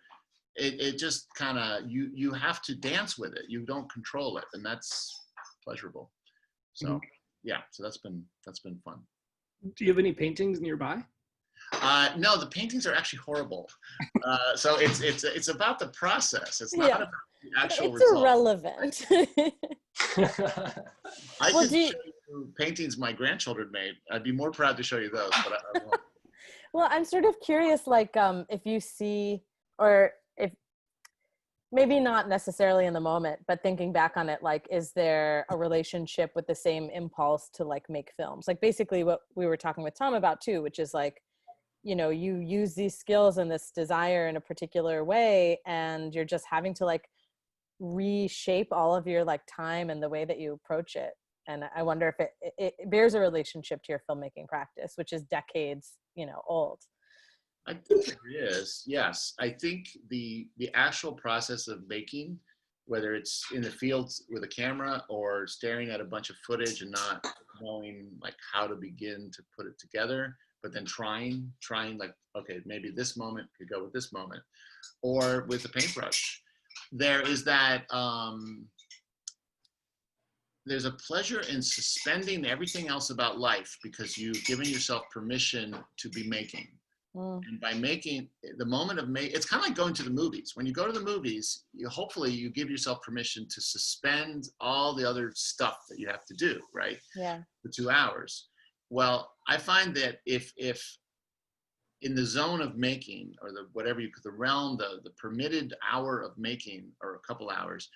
it just kind of, you have to dance with it. You don't control it, and that's pleasurable. So yeah, so that's been fun. Do you have any paintings nearby? No, the paintings are actually horrible. So it's about the process. It's not about the actual it's result. irrelevant. I Well, could show you paintings my grandchildren made. I'd be more proud to show you those, but I won't. Well, I'm sort of curious, like, if you see, or if maybe not necessarily in the moment, but thinking back on it, like, is there a relationship with the same impulse to like make films? Like basically what we were talking with Tom about too, which is like, you know, you use these skills and this desire in a particular way, and you're just having to like reshape all of your like time and the way that you approach it. And I wonder if it bears a relationship to your filmmaking practice, which is decades, you know, old. I think there is, yes. I think the actual process of making, whether it's in the field with a camera or staring at a bunch of footage and not knowing like how to begin to put it together, but then trying like, okay, maybe this moment could go with this moment, or with the paintbrush. There is that, there's a pleasure in suspending everything else about life because you've given yourself permission to be making. And by making, the moment of it's kind of like going to the movies. When you go to the movies, hopefully you give yourself permission to suspend all the other stuff that you have to do, right? Yeah. For 2 hours. Well, I find that if in the zone of making, or the realm, the permitted hour of making, or a couple hours,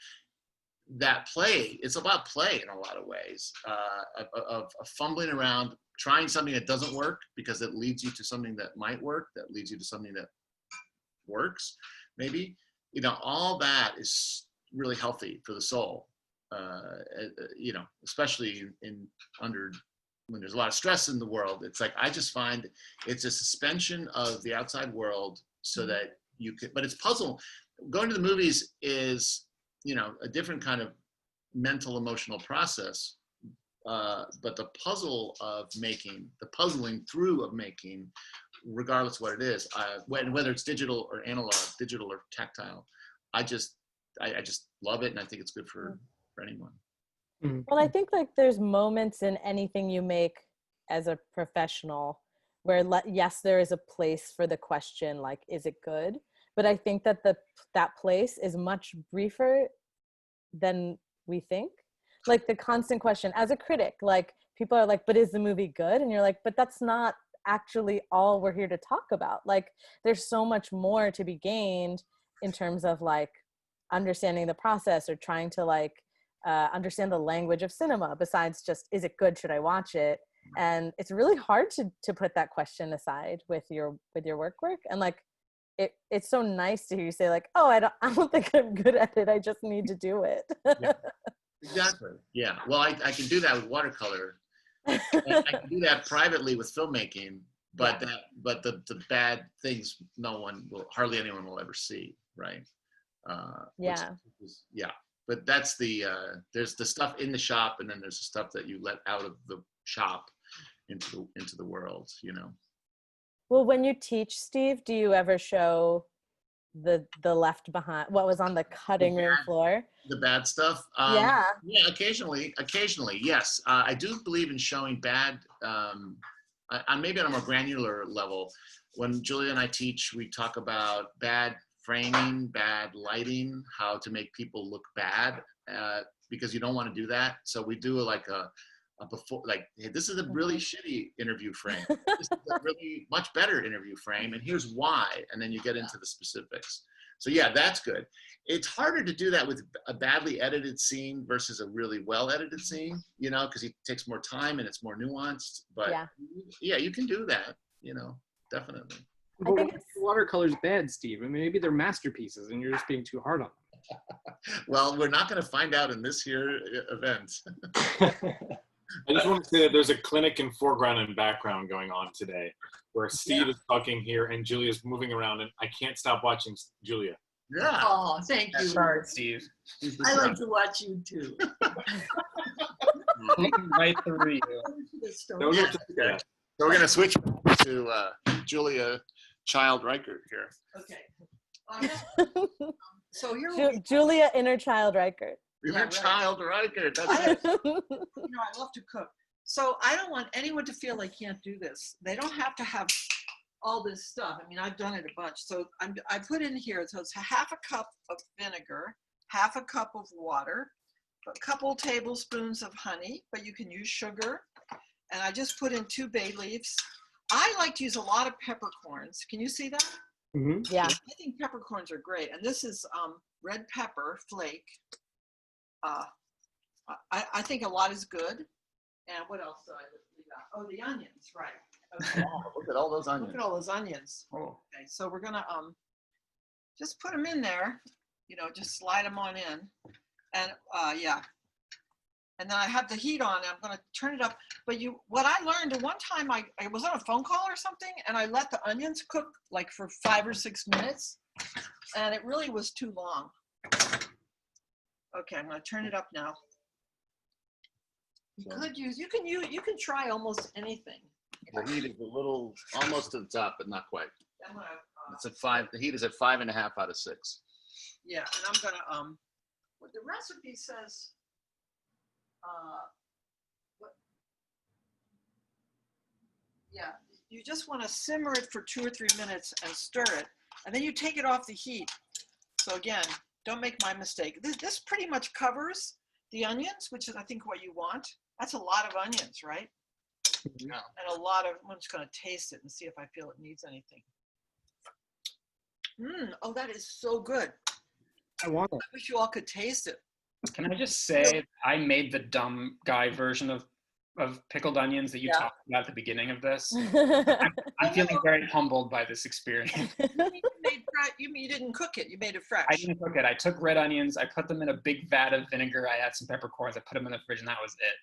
that play, it's about play in a lot of ways, of fumbling around, trying something that doesn't work because it leads you to something that might work, that leads you to something that works, maybe. You know, all that is really healthy for the soul, you know, especially when there's a lot of stress in the world. It's like, I just find it's a suspension of the outside world so that you could, but it's puzzle. Going to the movies is, you know, a different kind of mental, emotional process. But the puzzle of making, the puzzling through of making, regardless of what it is, whether it's digital or analog, digital or tactile, I just love it, and I think it's good for anyone. Well, I think like there's moments in anything you make as a professional where yes, there is a place for the question, like, is it good? But I think that that place is much briefer than we think. Like the constant question as a critic, like people are like, but is the movie good? And you're like, but that's not actually all we're here to talk about. Like there's so much more to be gained in terms of like understanding the process, or trying to like understand the language of cinema besides just, is it good? Should I watch it? And it's really hard to put that question aside with your work. And like, it's so nice to hear you say like, oh, I don't think I'm good at it. I just need to do it. Yeah, exactly. Yeah. Well, I can do that with watercolor. I can do that privately with filmmaking, but the bad things, hardly anyone will ever see. Right. But that's there's the stuff in the shop, and then there's the stuff that you let out of the shop into the world, you know. Well, when you teach, Steve, do you ever show the left behind, what was on the cutting room floor? The bad stuff? Yeah, occasionally, yes. I do believe in showing bad, maybe on a more granular level. When Julia and I teach, we talk about bad framing, bad lighting, how to make people look bad, because you don't want to do that. So we do like a before, like, hey, this is a really shitty interview frame. This is a really much better interview frame, and here's why. And then you get into the specifics. So yeah, that's good. It's harder to do that with a badly edited scene versus a really well edited scene, you know, because it takes more time and it's more nuanced. But yeah, you can do that, you know, definitely. I think watercolor's bad, Steve. I mean, maybe they're masterpieces and you're just being too hard on them. Well, we're not going to find out in this here event. I just want to say that there's a clinic in foreground and background going on today where Steve is talking here and Julia's moving around, and I can't stop watching Julia. Yeah. Oh, thank you. Sorry, Steve. I like to watch you too. Looking right through you. No, Okay. So we're going to switch to Julia Child Reichert here. Okay. So here we Julia Inner Child Reichert. You're Yeah, right. Child Reichert. That's I, it. I love to cook. So I don't want anyone to feel they can't do this. They don't have to have all this stuff. I mean, I've done it a bunch. So I put in here, so it's half a cup of vinegar, half a cup of water, a couple tablespoons of honey, but you can use sugar. And I just put in 2 bay leaves. I like to use a lot of peppercorns. Can you see that? Mm-hmm. Yeah. I think peppercorns are great. And this is red pepper flake. I think a lot is good. And what else did I leave out? Oh, the onions, right. Okay. Oh, look at all those onions. Look at all those onions. Oh. Okay, so we're gonna just put them in there, just slide them on in. And yeah. And then I have the heat on, I'm gonna turn it up. But what I learned at one time, I was on a phone call or something, and I let the onions cook like for 5 or 6 minutes, and it really was too long. Okay, I'm gonna turn it up now. You can try almost anything. The heat is a little, almost to the top, but not quite. I'm gonna, It's at 5. The heat is at 5.5 out of 6. yeah, and I'm gonna what the recipe says. Yeah, you just want to simmer it for 2 or 3 minutes and stir it, and then you take it off the heat. So again, don't make my mistake. This pretty much covers the onions, which is I think what you want. That's a lot of onions, right? Yeah. And a lot of, I'm just going to taste it and see if I feel it needs anything. Oh, that is so good. I want it. I wish you all could taste it. Can I just say I made the dumb guy version of pickled onions that you talked about at the beginning of this. I'm feeling very humbled by this experience. You didn't cook it. You made it fresh. I didn't cook it. I took red onions. I put them in a big vat of vinegar. I had some peppercorns. I put them in the fridge, and that was it.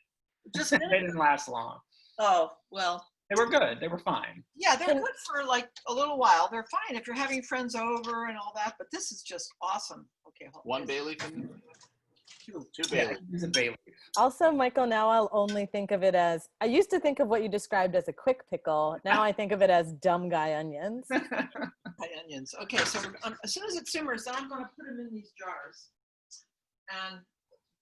Just They didn't last long. Oh, well. They were good. They were fine. Yeah, they're good for like a little while. They're fine if you're having friends over and all that, but this is just awesome. Okay, hold on. 1 bay leaf and 2 bay Yeah, leaf. it's a bay leaf. Also, Michael, now I'll only think of it as, I used to think of what you described as a quick pickle. Now I think of it as dumb guy onions. Onions. Okay, so as soon as it simmers, then I'm going to put them in these jars and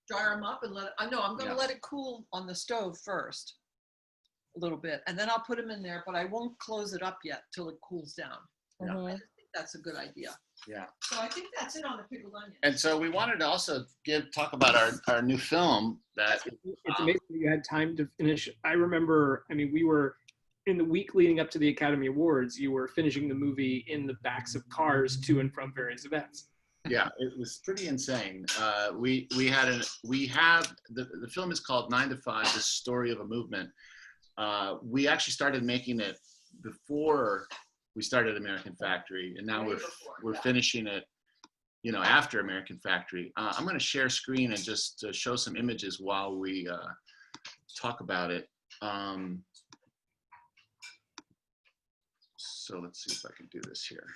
jar them up and let it, I'm going to let it cool on the stove first a little bit, and then I'll put them in there, but I won't close it up yet till it cools down. Mhm. I just think that's a good idea. Yeah. So I think that's it on the pickled onions. And so we wanted to also talk about our new film that It's amazing that you had time to finish. I remember, we were in the week leading up to the Academy Awards, you were finishing the movie in the backs of cars to and from various events. Yeah, it was pretty insane. The film is called 9 to 5, The Story of a Movement. We actually started making it before we started American Factory, and now we're finishing it, after American Factory. I'm going to share screen and just show some images while we talk about it. So let's see if I can do this here.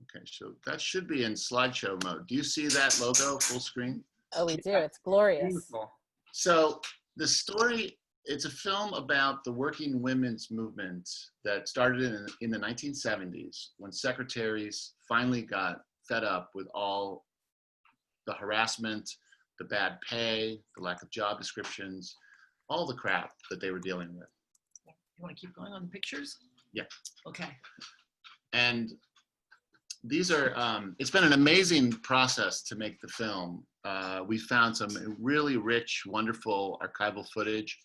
Okay, so that should be in slideshow mode. Do you see that logo full screen? Oh, we do. It's glorious. Beautiful. So the story, it's a film about the working women's movement that started in the 1970s when secretaries finally got fed up with all the harassment, the bad pay, the lack of job descriptions, all the crap that they were dealing with. You want to keep going on the pictures? Yeah. Okay. And these are, it's been an amazing process to make the film. We found some really rich, wonderful archival footage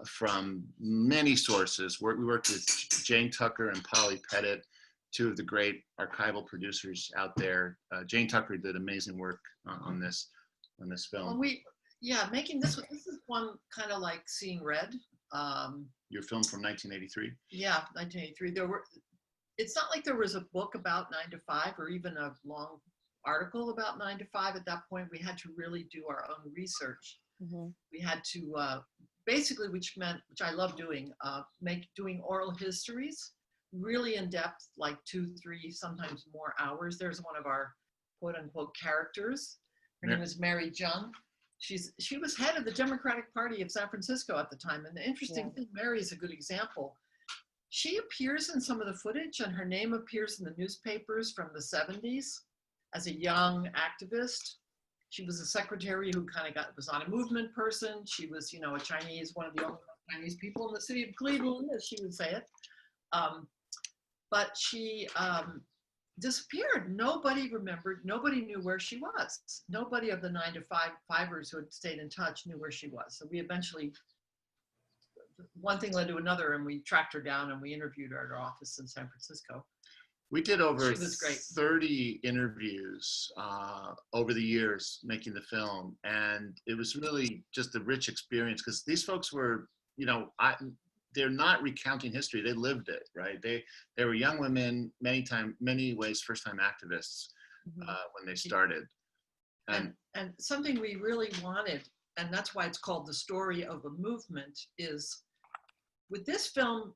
from many sources. We worked with Jane Tucker and Polly Pettit, 2 of the great archival producers out there. Jane Tucker did amazing work on this film. Well, making this is one kind of like Seeing Red. Your film from 1983? Yeah, 1983. It's not like there was a book about 9 to 5 or even a long article about 9 to 5 at that point. We had to really do our own research. We had to basically, which I love doing, doing oral histories, really in depth, like 2, 3, sometimes more hours. There's one of our quote unquote characters. Her name is Mary Jung. She was head of the Democratic Party of San Francisco at the time. And the interesting thing, Mary is a good example. She appears in some of the footage, and her name appears in the newspapers from the 70s as a young activist. She was a secretary who kind of was on a movement person. She was, you know, a Chinese, one of the only Chinese people in the city of Cleveland, as she would say it. But she disappeared. Nobody remembered. Nobody knew where she was. Nobody of the 9 to 5ers who had stayed in touch knew where she was. So we eventually, one thing led to another, and we tracked her down and we interviewed her at our office in San Francisco. We did over 30 interviews over the years making the film. And it was really just a rich experience because these folks were, you know, they're not recounting history. They lived it, right? They were young women, many ways, first-time activists when they started. And something we really wanted, and that's why it's called The Story of a Movement, is with this film,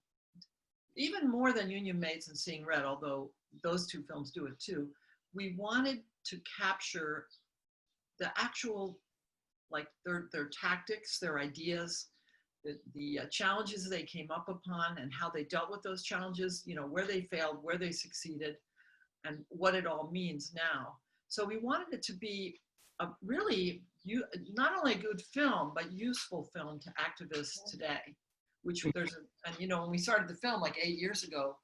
even more than Union Maids and Seeing Red, although those two films do it too, we wanted to capture the actual, like their tactics, their ideas, the challenges they came up upon and how they dealt with those challenges, you know, where they failed, where they succeeded, and what it all means now. So we wanted it to be a really, not only a good film, but useful film to activists today, which and you know, when we started the film like 8 years ago,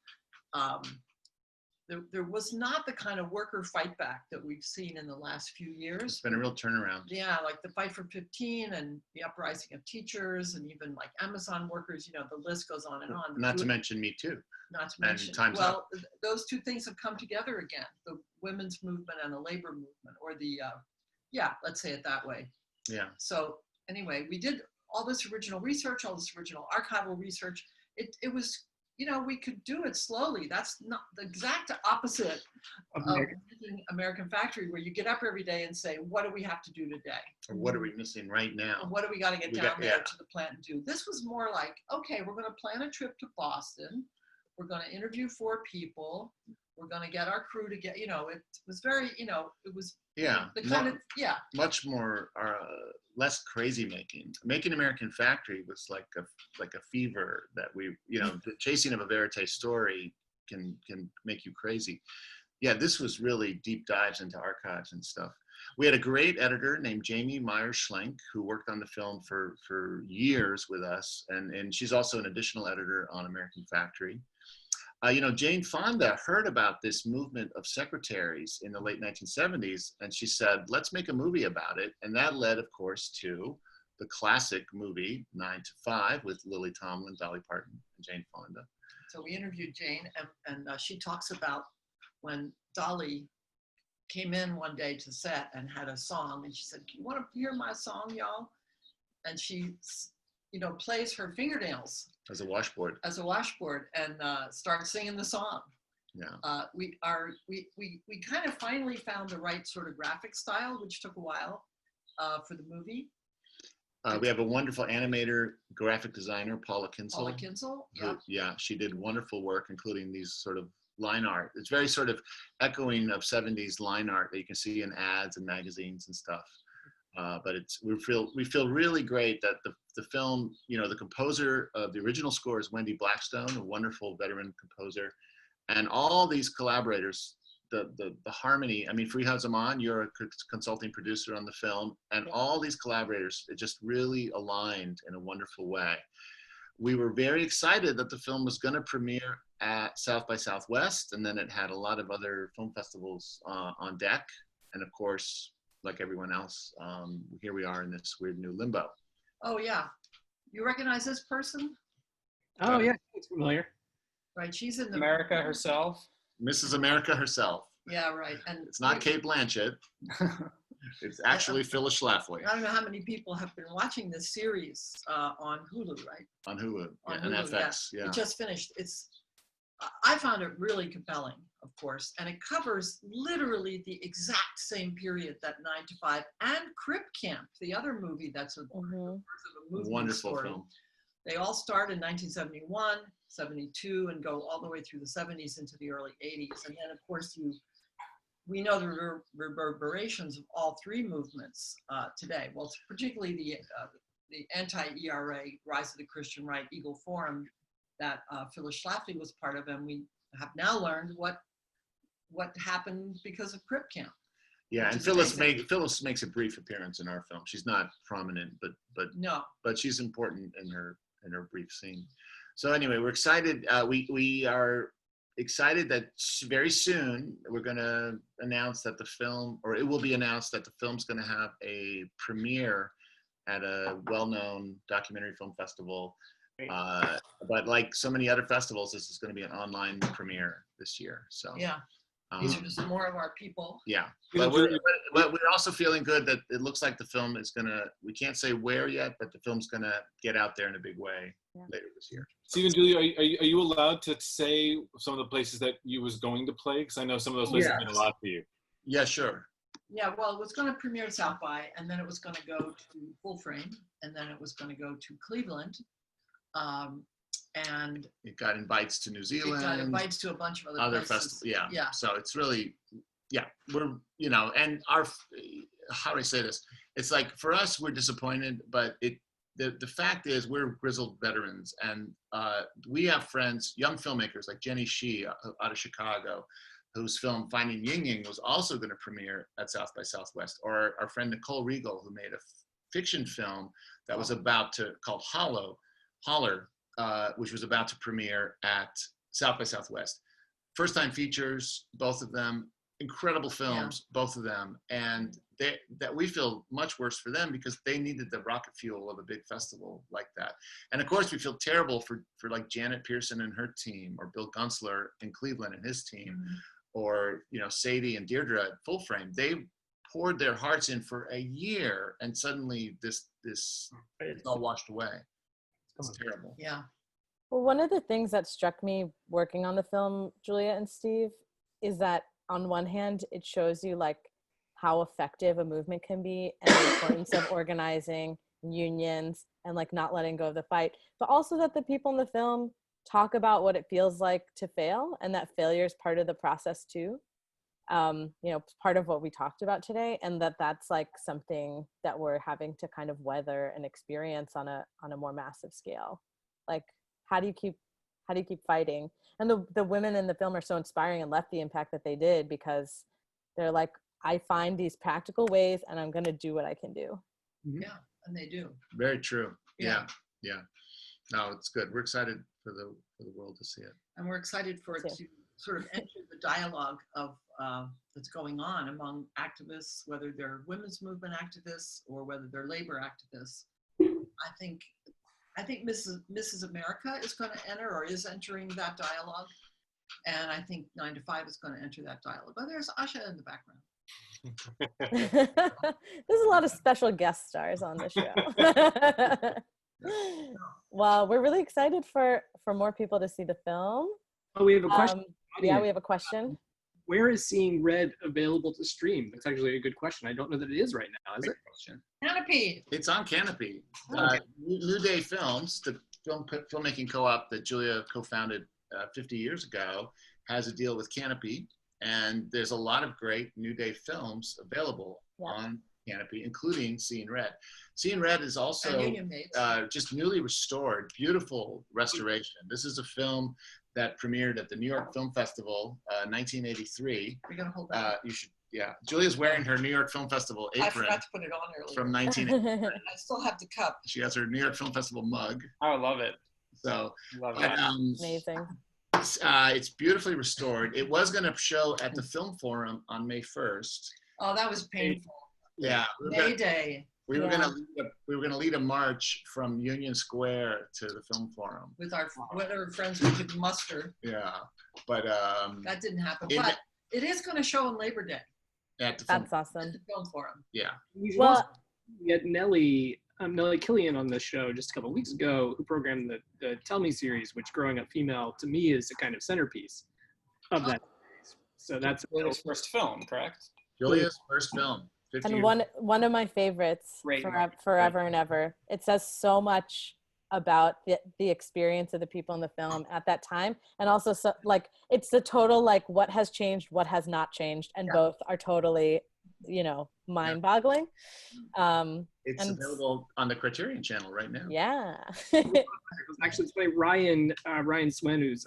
there was not the kind of worker fight back that we've seen in the last few years. It's been a real turnaround. Yeah, like the Fight for 15 and the uprising of teachers and even like Amazon workers, you know, the list goes on and on. Not to mention Me Too. Not to mention, well, those two things have come together again, the women's movement and the labor movement, or the, yeah, let's say it that way. Yeah. So anyway, we did all this original research, all this original archival research. It was, you know, we could do it slowly. That's not the exact opposite of making American Factory, where you get up every day and say, what do we have to do today? Or what are we missing right now? And what do we got to get down there to the plant and do? This was more like, okay, we're going to plan a trip to Boston. We're going to interview 4 people. We're going to get our crew to get, you know, it was very, you know, it was the kind of, much more, less crazy making. Making American Factory was like a fever that we, you know, the chasing of a verite story can make you crazy. Yeah, this was really deep dives into archives and stuff. We had a great editor named Jamie Meyer-Schlenk who worked on the film for years with us, and she's also an additional editor on American Factory. You know, Jane Fonda heard about this movement of secretaries in the late 1970s, and she said, let's make a movie about it. And that led, of course, to the classic movie 9 to 5 with Lily Tomlin, Dolly Parton, and Jane Fonda. So we interviewed Jane, and she talks about when Dolly came in one day to set and had a song, and she said, you want to hear my song, y'all? And she, you know, plays her fingernails as a washboard and starts singing the song. Yeah. We kind of finally found the right sort of graphic style, which took a while for the movie. We have a wonderful animator, graphic designer, Paula Kinsel. Paula Kinsel, yeah. Yeah, she did wonderful work, including these sort of line art. It's very sort of echoing of 70s line art that you can see in ads and magazines and stuff. But we feel really great that the film, you know, the composer of the original score is Wendy Blackstone, a wonderful veteran composer, and all these collaborators, the harmony. I mean, Farihah Zaman, you're a consulting producer on the film, and all these collaborators, it just really aligned in a wonderful way. We were very excited that the film was going to premiere at South by Southwest, and then it had a lot of other film festivals on deck, and of course, like everyone else, here we are in this weird new limbo. Oh yeah, you recognize this person? Oh yeah, it's familiar. Right, she's in the America herself. Mrs. America herself. Yeah, right. And it's not Kate Blanchett. It's actually Phyllis Schlafly. I don't know how many people have been watching this series on Hulu, right? On Hulu, on and Hulu, FX, yeah. It just finished. I found it really compelling. of course, and it covers literally the exact same period that 9 to 5 and Crip Camp, the other movie that's a, movement Wonderful story. film. They all start in 1971, 72, and go all the way through the 70s into the early 80s. And then, of course, we know the reverberations of all three movements today. Well, particularly the anti-ERA, Rise of the Christian Right, Eagle Forum, that Phyllis Schlafly was part of, and we have now learned what happened because of Crip Camp. Yeah, and Phyllis makes a brief appearance in our film. She's not prominent, but she's important in her brief scene. So anyway, we're excited. We are excited that very soon we're going to announce that the film, or it will be announced that the film's going to have a premiere at a well-known documentary film festival. But like so many other festivals, this is going to be an online premiere this year. So yeah, these are just more of our people. Yeah, but we're also feeling good that it looks like the film is gonna. We can't say where yet, but the film's gonna get out there in a big way later this year. Steve and Julia, are you allowed to say some of the places that you was going to play? Because I know some of those places mean a lot for you. Yeah, sure. Yeah, well, it was going to premiere at South by, and then it was going to go to Full Frame, and then it was going to go to Cleveland, and it got invites to New Zealand. It got invites to a bunch of other festivals. Yeah. Yeah. So it's really, we're, and our, how do I say this? It's like, for us, we're disappointed, but the fact is we're grizzled veterans, and we have friends, young filmmakers like Jenny Shee out of Chicago, whose film Finding Ying Ying was also going to premiere at South by Southwest, or our friend Nicole Riegel, who made a fiction film that was called Holler, which was about to premiere at South by Southwest. First time features, both of them, incredible films, both of them, and that we feel much worse for them because they needed the rocket fuel of a big festival like that. And of course we feel terrible for like Janet Pearson and her team, or Bill Gunsler in Cleveland and his team, or Sadie and Deirdre at Full Frame. They poured their hearts in for a year, and suddenly this it's all washed away. It's terrible. Yeah. Well, one of the things that struck me working on the film, Julia and Steve, is that on one hand, it shows you like how effective a movement can be and the importance of organizing unions and like not letting go of the fight, but also that the people in the film talk about what it feels like to fail, and that failure is part of the process too. Part of what we talked about today, and that's like something that we're having to kind of weather and experience on a more massive scale. Like, how do you keep fighting? And the women in the film are so inspiring and left the impact that they did because they're like, I find these practical ways and I'm going to do what I can do. Yeah, and they do. Very true. Yeah. No, it's good. We're excited for the world to see it. And we're excited for it to sort of enter the dialogue of that's going on among activists, whether they're women's movement activists or whether they're labor activists. I think Mrs. America is going to enter, or is entering, that dialogue. And I think 9 to 5 is going to enter that dialogue. But there's Asha in the background. There's a lot of special guest stars on the show. Well, we're really excited for more people to see the film. Oh, we have a question. We have a question. Where is Seeing Red available to stream? That's actually a good question. I don't know that it is right now, is it? Canopy. It's on Canopy. Okay. New Day Films, the filmmaking co-op that Julia co-founded 50 years ago, has a deal with Canopy, and there's a lot of great New Day films available on Canopy, including Seeing Red. Seeing Red is also just newly restored, beautiful restoration. This is a film that premiered at the New York Film Festival, 1983. We're gonna hold that. You should, Julia's wearing her New York Film Festival apron. I forgot to put it on earlier. From 1983. I still have the cup. She has her New York Film Festival mug. I love it. So, Amazing. It's beautifully restored. It was going to show at the Film Forum on May 1st. Oh, that was painful. Yeah. May Day. We were going to lead a march from Union Square to the Film Forum with whatever friends we could muster. Yeah, but that didn't happen. But it is going to show on Labor Day. That's awesome. At the Film Forum. Yeah. We had Nellie Killian on the show just a couple of weeks ago, who programmed the Tell Me series, which, Growing Up Female, to me is a kind of centerpiece of that series. So that's Julia's first film, correct? Julia's first film. 50 And years. one of my favorites, Great movie. forever and ever. It says so much about the experience of the people in the film at that time, and also so, like, it's the total, like, what has changed, what has not changed, and both are totally, you know, mind-boggling. It's and available on the Criterion channel right now. yeah. Actually, it's funny. Ryan Swen, who's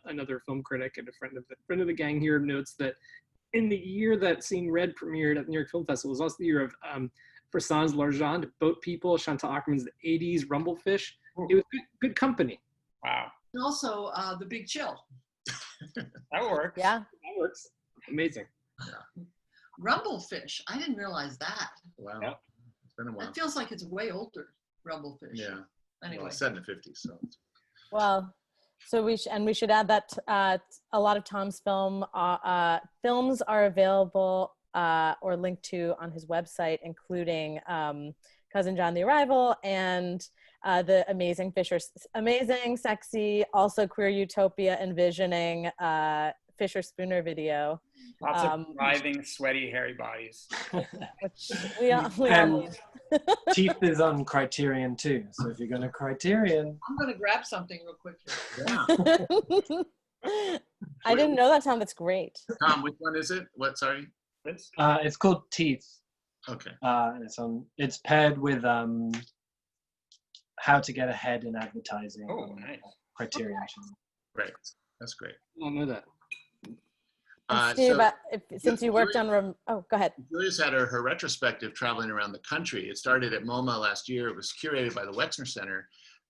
another film critic and a friend of the gang here, notes that in the year that Seeing Red premiered at the New York Film Festival was also the year of Frassan's L'Argent, Boat People, Chantal Ackerman's The 80s, Rumblefish. It was good company. Wow. And also The Big Chill. That works. Yeah. That works. Amazing. Rumblefish. I didn't realize that. Wow. Yep. It's been a while. It feels like it's way older, Rumblefish. Yeah. Anyway. Well, it's set in the 50s, so. Well, so we should add that a lot of Tom's films are available or linked to on his website, including Cousin John the Arrival and the amazing sexy, also queer utopia envisioning Fisher Spooner video. Lots of writhing, sweaty, hairy bodies. Which we all And love. Teeth is on Criterion too. So if you're going to Criterion, I'm going to grab something real quick here. Yeah. I didn't know that, Tom. That's great. Tom, which one is it? What, sorry? it's called Teeth. Okay. It's paired with How to Get Ahead in Advertising. Oh, nice. Criterion channel. Great. That's great. I don't know that. And Steve, So since you worked on, go ahead. Julia's had her retrospective traveling around the country. It started at MoMA last year. It was curated by the Wexner Center.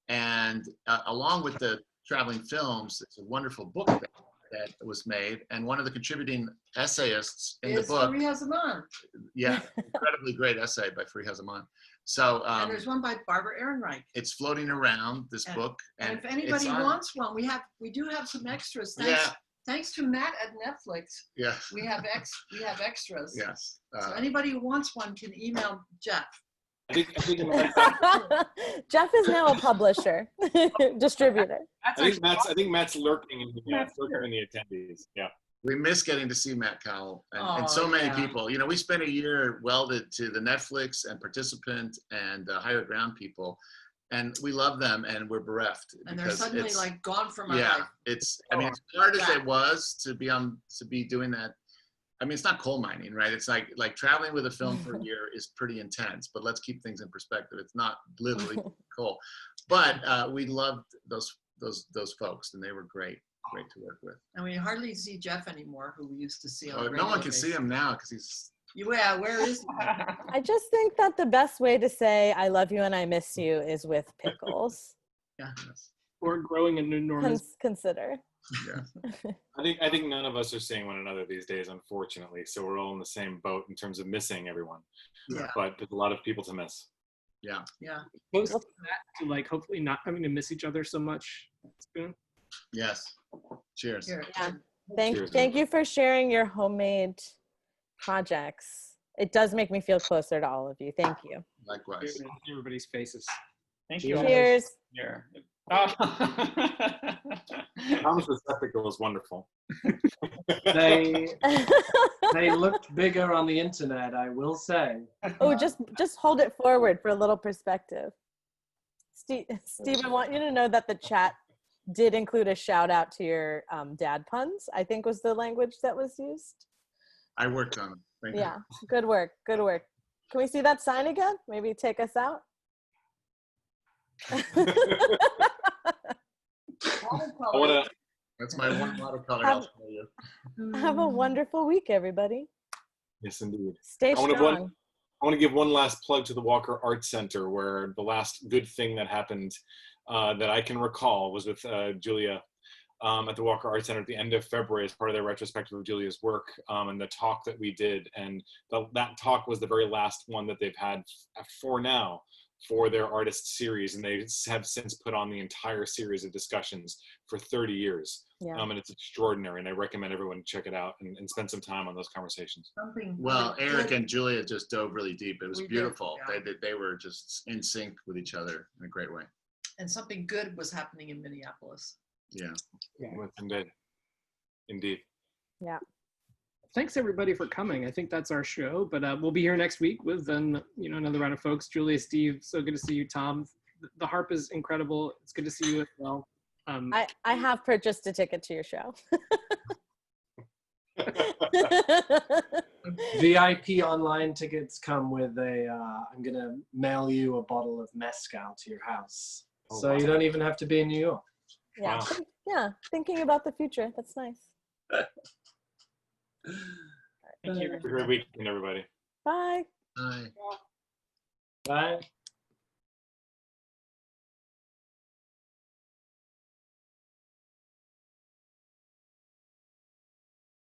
And along with the traveling films, it's a wonderful book that was made. And one of the contributing essayists in the book. Farihah Zaman. Yeah, incredibly great essay by Farihah Zaman. So And there's one by Barbara Ehrenreich. it's floating around, this book. And if it's anybody on- wants one, we do have some extras. Thanks to Matt at Netflix, Yeah. we have extras. Yes. So anybody who wants one can email Jeff. I think Jeff is now a publisher, distributor. I think Matt's lurking in the attendees. Yeah. We miss getting to see Matt Cowell and Oh, so many yeah. people. You know, we spent a year welded to the Netflix and Participant and Higher Ground people, and we love them, and we're bereft. And they're because suddenly it's- like gone from our yeah, life. it's. I mean, as hard as it was to be doing that. I mean, it's not coal mining, right? It's like traveling with a film for a year is pretty intense. But let's keep things in perspective. It's not literally coal, but we loved those folks, and they were great to work with. And we hardly see Jeff anymore, who we used to see on Oh, a no one regular can see basis. him now because he's. Yeah, where is he? I just think that the best way to say I love you and I miss you is with pickles. Yeah. Or growing an enormous. Consider. Yeah. I think none of us are seeing one another these days, unfortunately. So we're all in the same boat in terms of missing everyone. Yeah. But there's a lot of people to miss. Yeah. Yeah. Close to that, to like hopefully not having to miss each other so much. Spoon. Yes. Cheers. Here. Yeah. Cheers. Thank you for sharing your homemade projects. It does make me feel closer to all of you. Thank you. Likewise. Everybody's faces. Thank you. Cheers. Here. Oh. Tom's receptacle was wonderful. They looked bigger on the internet, I will say. Oh, just hold it forward for a little perspective. Steve, I want you to know that the chat did include a shout out to your dad puns, I think was the language that was used. I worked on it. Thank you. Yeah, good work. Good work. Can we see that sign again? Maybe take us out. That's my one watercolor. Have- I'll show you. Have a wonderful week, everybody. Yes, indeed. Stay I wanna strong. I want to give one last plug to the Walker Art Center, where the last good thing that happened that I can recall was with Julia at the Walker Art Center at the end of February as part of their retrospective of Julia's work and the talk that we did. And that talk was the very last one that they've had for their artist series. And they have since put on the entire series of discussions for 30 years. Yeah. And it's extraordinary. And I recommend everyone check it out and spend some time on those conversations. Well, Eric and Julia just dove really deep. It was We did, beautiful. yeah. They were just in sync with each other in a great way. And something good was happening in Minneapolis. Yeah. Indeed. Yeah. thanks everybody for coming. I think that's our show, but we'll be here next week with another round of folks. Julia, Steve, so good to see you. Tom, the harp is incredible. It's good to see you as well. I have purchased a ticket to your show. VIP online tickets come with I'm gonna mail you a bottle of mezcal to your house. Oh, So wow. you don't even have to be in New York. Yeah, Wow. yeah. Thinking about the future. That's nice. Thank you. Have a great weekend, everybody. Bye. Bye. Bye.